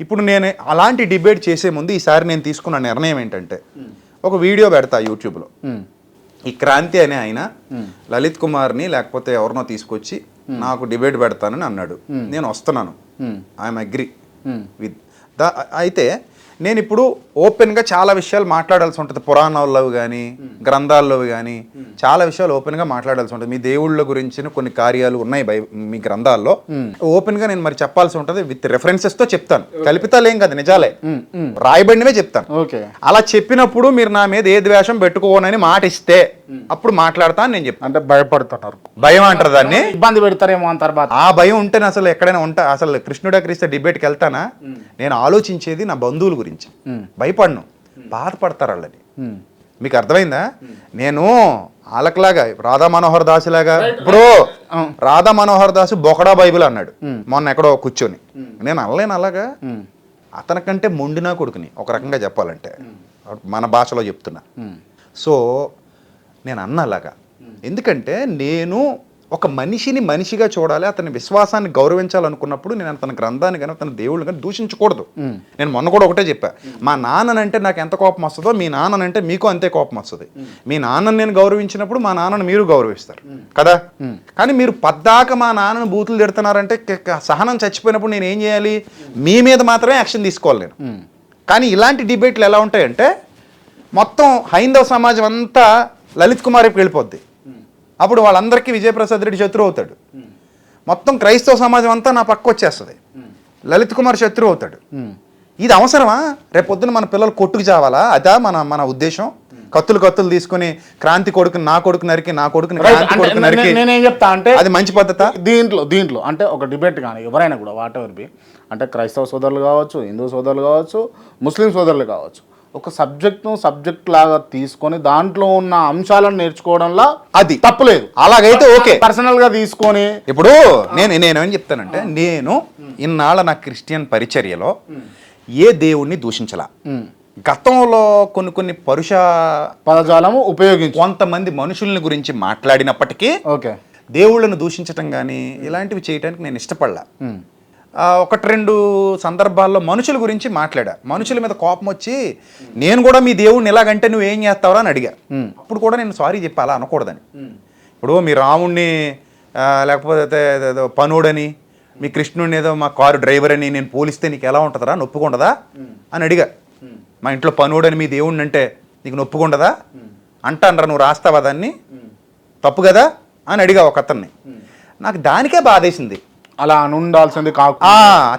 ఇప్పుడు నేను అలాంటి డిబేట్ చేసే ముందు ఈసారి నేను తీసుకున్న నిర్ణయం ఏంటంటే, ఒక వీడియో పెడతా యూట్యూబ్లో. ఈ క్రాంతి అనే ఆయన లలిత్ కుమార్ని లేకపోతే ఎవరినో తీసుకొచ్చి నాకు డిబేట్ పెడతానని అన్నాడు. నేను వస్తున్నాను, ఐఎమ్ అగ్రి విత్ అయితే నేను ఇప్పుడు ఓపెన్గా చాలా విషయాలు మాట్లాడాల్సి ఉంటుంది. పురాణాల్లో కానీ గ్రంథాల్లో కానీ చాలా విషయాలు ఓపెన్గా మాట్లాడాల్సి ఉంటుంది. మీ దేవుళ్ళ గురించి కొన్ని కార్యాలు ఉన్నాయి మీ గ్రంథాల్లో, ఓపెన్గా నేను మరి చెప్పాల్సి ఉంటుంది. విత్ రెఫరెన్సెస్తో చెప్తాను, కల్పితాలేం కదా, నిజాలే రాయబడినవే చెప్తాను. అలా చెప్పినప్పుడు మీరు నా మీద ఏ ద్వేషం పెట్టుకోనని మాట ఇస్తే అప్పుడు మాట్లాడతా అని నేను చెప్తాను. అంటే భయపడుతున్నారు, భయం అంటారు దాన్ని, ఇబ్బంది పెడతారేమో అని. తర్వాత ఆ భయం ఉంటేనే అసలు ఎక్కడైనా ఉంటా, అసలు కృష్ణుడా క్రీస్తు డిబేట్కి వెళ్తానా? నేను ఆలోచించేది నా బంధువుల గురించి. భయపడను, బాధపడతారు వాళ్ళని. మీకు అర్థమైందా? నేను వాళ్ళకిలాగా రాధా మనోహర్ దాసు లాగా, ఇప్పుడు రాధా మనోహర్ దాసు బొకడా బైబిల్ అన్నాడు మొన్న ఎక్కడో కూర్చొని. నేను అనలేను అలాగా. అతనికంటే మొండినా కొడుకుని ఒక రకంగా చెప్పాలంటే, మన భాషలో చెప్తున్నా. సో నేను అన్న అలాగా. ఎందుకంటే నేను ఒక మనిషిని మనిషిగా చూడాలి, అతని విశ్వాసాన్ని గౌరవించాలనుకున్నప్పుడు నేను అతని గ్రంథాన్ని కానీ అతని దేవుళ్ళని కానీ దూషించకూడదు. నేను మొన్న కూడా ఒకటే చెప్పా, మా నాన్ననంటే నాకు ఎంత కోపం వస్తుందో మీ నాన్ననంటే మీకు అంతే కోపం వస్తుంది. మీ నాన్నని నేను గౌరవించినప్పుడు మా నాన్నని మీరు గౌరవిస్తారు కదా. కానీ మీరు పద్దాక మా నాన్నని బూతులు తిడుతున్నారంటే సహనం చచ్చిపోయినప్పుడు నేను ఏం చేయాలి? మీ మీద మాత్రమే యాక్షన్ తీసుకోవాలి నేను. కానీ ఇలాంటి డిబేట్లు ఎలా ఉంటాయంటే మొత్తం హైందవ సమాజం అంతా లలిత్ కుమార్ వైపు వెళ్ళిపోద్ది. అప్పుడు వాళ్ళందరికీ విజయప్రసాద్ రెడ్డి శత్రువు అవుతాడు. మొత్తం క్రైస్తవ సమాజం అంతా నా పక్క వచ్చేస్తుంది, లలిత్ కుమార్ శత్రువు అవుతాడు. ఇది అవసరమా? రేపొద్దున మన పిల్లలు కొట్టుకు చావాలా? అదా మన ఉద్దేశం? కత్తులు తీసుకుని క్రాంతి కొడుకుని నా కొడుకు నరికి, నా కొడుకుని క్రాంతి కొడుకు నరికి, నేనేం చెప్తా అంటే అది మంచి పద్ధత? దీంట్లో అంటే ఒక డిబేట్ కానీ ఎవరైనా కూడా వాట్ ఎవర్ బి, అంటే క్రైస్తవ సోదరులు కావచ్చు, హిందూ సోదరులు కావచ్చు, ముస్లిం సోదరులు కావచ్చు, ఒక సబ్జెక్ట్ లాగా తీసుకొని దాంట్లో ఉన్న అంశాలను నేర్చుకోవడంలో అది తప్పులేదు. అలాగైతే ఓకే. పర్సనల్ గా తీసుకొని ఇప్పుడు నేనేం చెప్తానంటే, నేను ఇన్నాళ్ళ నా క్రిస్టియన్ పరిచర్యలో ఏ దేవుణ్ణి దూషించలా. గతంలో కొన్ని పరుష పదజాలము ఉపయోగించి కొంతమంది మనుషుల్ని గురించి మాట్లాడినప్పటికీ ఓకే దేవుళ్ళను దూషించటం కానీ ఇలాంటివి చేయడానికి నేను ఇష్టపడలా. 1-2 సందర్భాల్లో మనుషుల గురించి మాట్లాడా. మనుషుల మీద కోపం వచ్చి నేను కూడా మీ దేవుడిని ఎలాగంటే నువ్వేం చేస్తావరా అని అడిగా. అప్పుడు కూడా నేను సారీ చెప్పి అలా అనకూడదని. ఇప్పుడు మీ రాముణ్ణి లేకపోతే ఏదో పనుడని, మీ కృష్ణుడిని ఏదో మా కారు డ్రైవర్ అని నేను పోలిస్తే నీకు ఎలా ఉంటుందరా, నొప్పుకుండదా అని అడిగా. మా ఇంట్లో పనుడని మీ దేవుడిని అంటే నీకు నొప్పుకుండదా అంటానరా, నువ్వు రాస్తావా దాన్ని, తప్పు కదా అని అడిగా ఒక అతన్ని. నాకు దానికే బాధేసింది. అలా అని ఉండాల్సింది కాకు,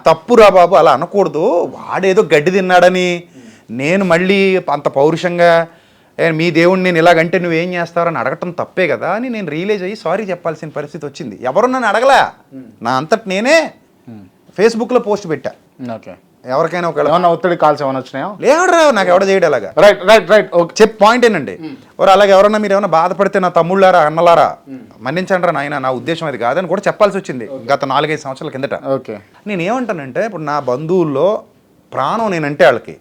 తప్పురా బాబు, అలా అనకూడదు. వాడేదో గడ్డి తిన్నాడని నేను మళ్ళీ అంత పౌరుషంగా మీ దేవుడిని నేను ఇలాగంటే నువ్వేం చేస్తావని అడగటం తప్పే కదా అని నేను రియలైజ్ అయ్యి సారీ చెప్పాల్సిన పరిస్థితి వచ్చింది. ఎవరు నన్ను అడగలే, నా అంతటి నేనే ఫేస్బుక్లో పోస్ట్ పెట్టా. ఓకే, ఎవరికైనా ఒక ఏమన్నా ఒత్తిడి కాల్స్ ఏమైనా వచ్చినాయో? లేవడరా, నాకు ఎవడ చేయడం అలాగా. రైట్ ఓకే, చెప్పి పాయింట్ ఏంటండి, అలాగే ఎవరన్నా మీరు ఏమైనా బాధపడితే నా తమ్ముళ్ళారా అన్నలారా మన్నించండి రా నాయన, నా ఉద్దేశం అది కాదని కూడా చెప్పాల్సి వచ్చింది గత 4-5 సంవత్సరాల కిందట. ఓకే, నేను ఏమంటానంటే, ఇప్పుడు నా బంధువుల్లో ప్రాణం నేనంటే వాళ్ళకి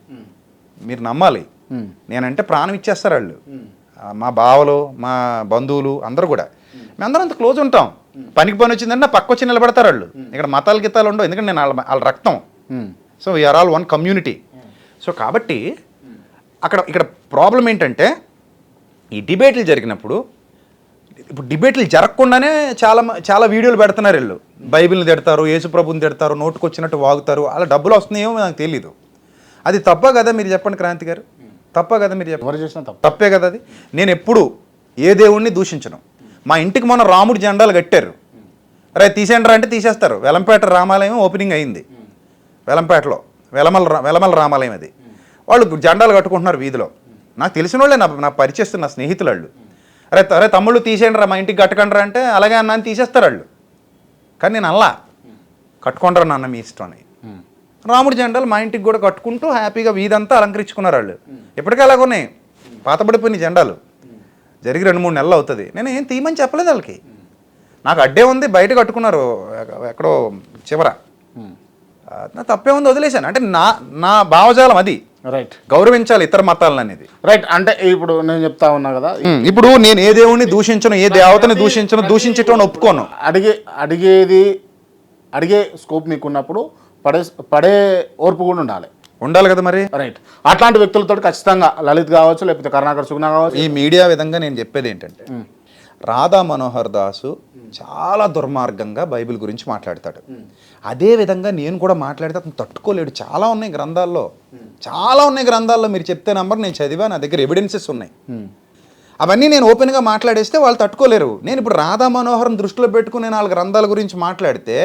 మీరు నమ్మాలి, నేనంటే ప్రాణం ఇచ్చేస్తారు వాళ్ళు. మా బావలు, మా బంధువులు అందరూ కూడా మేమందరం అంత క్లోజ్ ఉంటాం. పనికి పని వచ్చిందంటే పక్క వచ్చి నిలబడతారు వాళ్ళు. ఇక్కడ మతాలు గిత్తాలు ఉండవు, ఎందుకంటే నేను వాళ్ళ రక్తం. So we are all one community. So కాబట్టి ఇక్కడ ప్రాబ్లం ఏంటంటే, ఈ డిబేట్లు జరిగినప్పుడు, ఇప్పుడు డిబేట్లు జరగకుండానే చాలా వీడియోలు పెడుతున్నారు వీళ్ళు. బైబిల్ని తిడతారు, యేసుప్రభుని తిడతారు, నోటుకొచ్చినట్టు వాగుతారు. అలా డబ్బులు వస్తున్నాయేమో నాకు తెలీదు. అది తప్ప కదా మీరు చెప్పండి క్రాంతి గారు, తప్ప కదా మీరు చెప్పండి? ఎవరు చేసినా తప్పే కదా అది. నేను ఎప్పుడు ఏ దేవుణ్ణి దూషించను. మా ఇంటికి మొన్న రాముడి జెండాలు కట్టారు, రే తీసేయండి అంటే తీసేస్తారు. వెలంపేట రామాలయం ఓపెనింగ్ అయింది, వెలంపేటలో వెలమల రామాలయం. అది వాళ్ళు జెండాలు కట్టుకుంటున్నారు వీధిలో. నాకు తెలిసిన వాళ్ళే, నా పరిచయస్తున్న స్నేహితులు వాళ్ళు. అరే తమ్ముళ్ళు తీసేయండి రా, మా ఇంటికి కట్టకండి రా అంటే అలాగే అన్న అని తీసేస్తారు వాళ్ళు. కానీ నేను అలా కట్టుకుంటారు నాన్న మీ ఇష్టం అని. రాముడి జెండాలు మా ఇంటికి కూడా కట్టుకుంటూ హ్యాపీగా వీధంతా అలంకరించుకున్నారు వాళ్ళు. ఎప్పటికీ అలాగ ఉన్నాయి, పాతబడిపోయిన జెండాలు. జరిగి 2-3 నెలలు అవుతుంది. నేను ఏం తీయమని చెప్పలేదు వాళ్ళకి. నాకు అడ్డే ఉంది, బయట కట్టుకున్నారు ఎక్కడో చివర. నా తప్పే ఉంది, వదిలేశాను. అంటే నా భావజాలం అది. రైట్, గౌరవించాలి ఇతర మతాలను అనేది. రైట్, అంటే ఇప్పుడు నేను చెప్తా ఉన్నా కదా, ఇప్పుడు నేను ఏ దేవుణ్ణి దూషించను, ఏ దేవతని దూషించను, దూషించటం ఒప్పుకోను. అడిగే స్కోప్ మీకు ఉన్నప్పుడు పడే ఓర్పు కూడా ఉండాలి కదా మరి. రైట్, అట్లాంటి వ్యక్తులతో ఖచ్చితంగా లలిత్ కావచ్చు, లేకపోతే కరుణాకర్ సుగుణ కావచ్చు. ఈ మీడియా విధంగా నేను చెప్పేది ఏంటంటే, రాధా మనోహర్ దాసు చాలా దుర్మార్గంగా బైబిల్ గురించి మాట్లాడతాడు. అదే విధంగా నేను కూడా మాట్లాడితే అతను తట్టుకోలేడు. చాలా ఉన్నాయి గ్రంథాల్లో మీరు చెప్తే నంబర్ నేను చదివా, నా దగ్గర ఎవిడెన్సెస్ ఉన్నాయి. అవన్నీ నేను ఓపెన్గా మాట్లాడేస్తే వాళ్ళు తట్టుకోలేరు. నేను ఇప్పుడు రాధా మనోహర్ని దృష్టిలో పెట్టుకుని 4 గ్రంథాల గురించి మాట్లాడితే,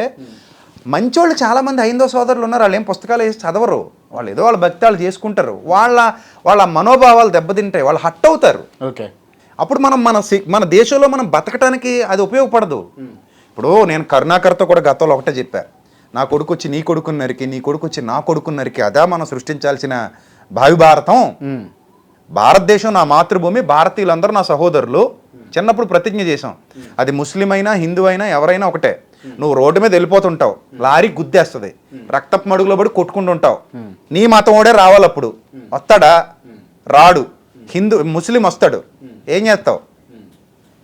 మంచోళ్ళు చాలామంది హైందవ సోదరులు ఉన్నారు, వాళ్ళు ఏం పుస్తకాలు వేసి చదవరు, వాళ్ళు ఏదో వాళ్ళ భక్తాలు చేసుకుంటారు. వాళ్ళ మనోభావాలు దెబ్బతింటాయి, వాళ్ళు హట్ అవుతారు. ఓకే, అప్పుడు మన దేశంలో మనం బతకటానికి అది ఉపయోగపడదు. ఇప్పుడు నేను కరుణాకర్తో కూడా గతంలో ఒకటే చెప్పా, నా కొడుకు వచ్చి నీ కొడుకుని నరికి, నీ కొడుకు వచ్చి నా కొడుకుని నరికి, అదా మనం సృష్టించాల్సిన భావి భారతం. భారతదేశం నా మాతృభూమి, భారతీయులందరూ నా సహోదరులు. చిన్నప్పుడు ప్రతిజ్ఞ చేసాం, అది ముస్లిం అయినా హిందూ అయినా ఎవరైనా ఒకటే. నువ్వు రోడ్డు మీద వెళ్ళిపోతుంటావు, లారీ గుద్దేస్తుంది, రక్తపు మడుగులో పడి కొట్టుకుంటుంటావు. నీ మతం ఓడే రావాలి, అప్పుడు వస్తాడా? రాడు. ముస్లిం వస్తాడు, ఏం చేస్తావు?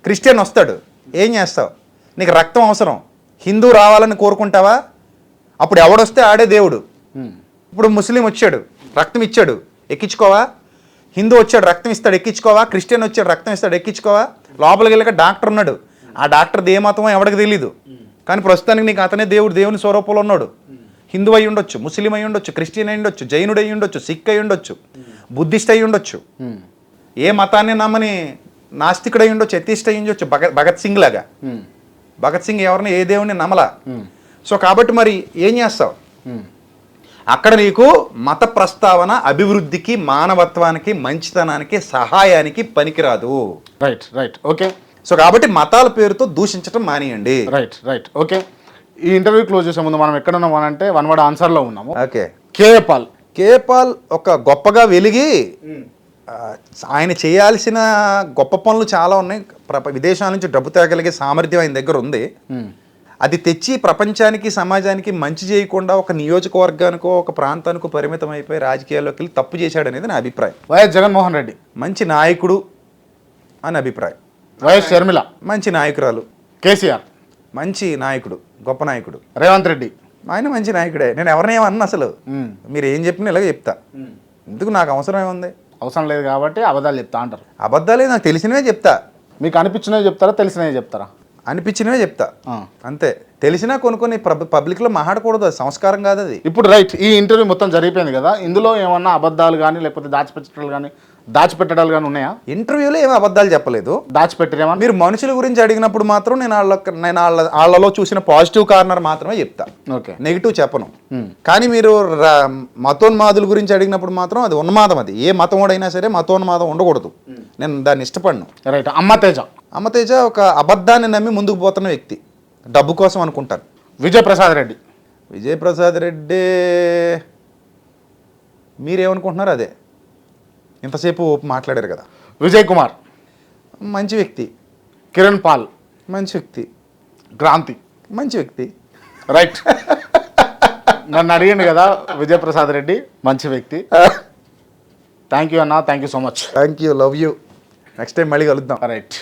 క్రిస్టియన్ వస్తాడు, ఏం చేస్తావు? నీకు రక్తం అవసరం, హిందూ రావాలని కోరుకుంటావా? అప్పుడు ఎవడొస్తే ఆడే దేవుడు. ఇప్పుడు ముస్లిం వచ్చాడు, రక్తం ఇచ్చాడు, ఎక్కించుకోవా? హిందూ వచ్చాడు, రక్తం ఇస్తాడు, ఎక్కించుకోవా? క్రిస్టియన్ వచ్చాడు, రక్తం ఇస్తాడు, ఎక్కించుకోవా? లోపలికి వెళ్ళక డాక్టర్ ఉన్నాడు, ఆ డాక్టర్ ఏ మతమో ఎవడికి తెలీదు, కానీ ప్రస్తుతానికి నీకు అతనే దేవుడు, దేవుని స్వరూపంలో ఉన్నాడు. హిందూ అయి ఉండొచ్చు, ముస్లిం అయి ఉండొచ్చు, క్రిస్టియన్ అయి ఉండొచ్చు, జైనుడు అయి ఉండొచ్చు, సిక్ అయి ఉండొచ్చు, బుద్ధిస్ట్ అయి ఉండొచ్చు. ఏ మతాన్ని నమ్మని నాస్తికుడై ఉండొచ్చు, ఎత్తిస్ట్ అయి ఉండొచ్చు, భగత్ సింగ్ లాగా. భగత్ సింగ్ ఎవరిని ఏ దేవుడిని నమ్మలా. సో కాబట్టి మరి ఏం చేస్తావు? అక్కడ నీకు మత ప్రస్తావన అభివృద్ధికి, మానవత్వానికి, మంచితనానికి, సహాయానికి పనికిరాదు. Right right okay. సో కాబట్టి మతాల పేరుతో దూషించడం మానేయండి. Right right okay. ఈ ఇంటర్వ్యూ క్లోజ్ చేసే ముందు మనం ఎక్కడ ఉన్నాం అంటే వన్ వర్డ్ ఆన్సర్లో ఉన్నాము. ఓకే. కేపాల్ ఒక గొప్పగా వెలిగి ఆయన చేయాల్సిన గొప్ప పనులు చాలా ఉన్నాయి. విదేశాల నుంచి డబ్బు తేగలిగే సామర్థ్యం ఆయన దగ్గర ఉంది. అది తెచ్చి ప్రపంచానికి, సమాజానికి మంచి చేయకుండా ఒక నియోజకవర్గానికో ఒక ప్రాంతానికో పరిమితం అయిపోయి రాజకీయాల్లోకి వెళ్ళి తప్పు చేశాడు అనేది నా అభిప్రాయం. వైఎస్ జగన్మోహన్ రెడ్డి మంచి నాయకుడు అని అభిప్రాయం. వైఎస్ షర్మిల మంచి నాయకురాలు. కేసీఆర్ మంచి నాయకుడు, గొప్ప నాయకుడు. రేవంత్ రెడ్డి ఆయన మంచి నాయకుడే. నేను ఎవరిని ఏమన్నా అసలు మీరు ఏం చెప్పినా ఇలాగే చెప్తా. ఎందుకు నాకు అవసరం ఏముంది? అవసరం లేదు కాబట్టి అబద్ధాలు చెప్తా అంటారు. అబద్ధాలే, నాకు తెలిసినవే చెప్తా. మీకు అనిపించినవి చెప్తారా, తెలిసినవి చెప్తారా? అనిపించినవే చెప్తా అంతే. తెలిసినా కొన్ని పబ్లిక్లో మాట్లాడకూడదు, అది సంస్కారం కాదు అది. ఇప్పుడు రైట్, ఈ ఇంటర్వ్యూ మొత్తం జరిగిపోయింది కదా, ఇందులో ఏమన్నా అబద్ధాలు కానీ లేకపోతే దాచిపెట్టడాలు కానీ ఉన్నాయా? ఇంటర్వ్యూలో ఏమీ అబద్ధాలు చెప్పలేదు. దాచిపెట్టరేమా? మీరు మనుషుల గురించి అడిగినప్పుడు మాత్రం నేను వాళ్ళలో చూసిన పాజిటివ్ కార్నర్ మాత్రమే చెప్తా. ఓకే, నెగిటివ్ చెప్పను. కానీ మీరు మతోన్మాదుల గురించి అడిగినప్పుడు మాత్రం అది ఉన్మాదం. అది ఏ మతమోడైనా సరే మతోన్మాదం ఉండకూడదు. నేను దాన్ని ఇష్టపడను. రైట్. అమ్మతేజ ఒక అబద్ధాన్ని నమ్మి ముందుకు పోతున్న వ్యక్తి, డబ్బు కోసం అనుకుంటాను. విజయప్రసాద్ రెడ్డి మీరేమనుకుంటున్నారు? అదే ఇంతసేపు మాట్లాడారు కదా. విజయ్ కుమార్ మంచి వ్యక్తి. కిరణ్ పాల్ మంచి వ్యక్తి. క్రాంతి మంచి వ్యక్తి. రైట్. నన్ను అడిగిండు కదా విజయప్రసాద్ రెడ్డి మంచి వ్యక్తి. థ్యాంక్ యూ అన్న, thank you so much. Thank you, love you. Next time మళ్ళీ కలుద్దాం. రైట్.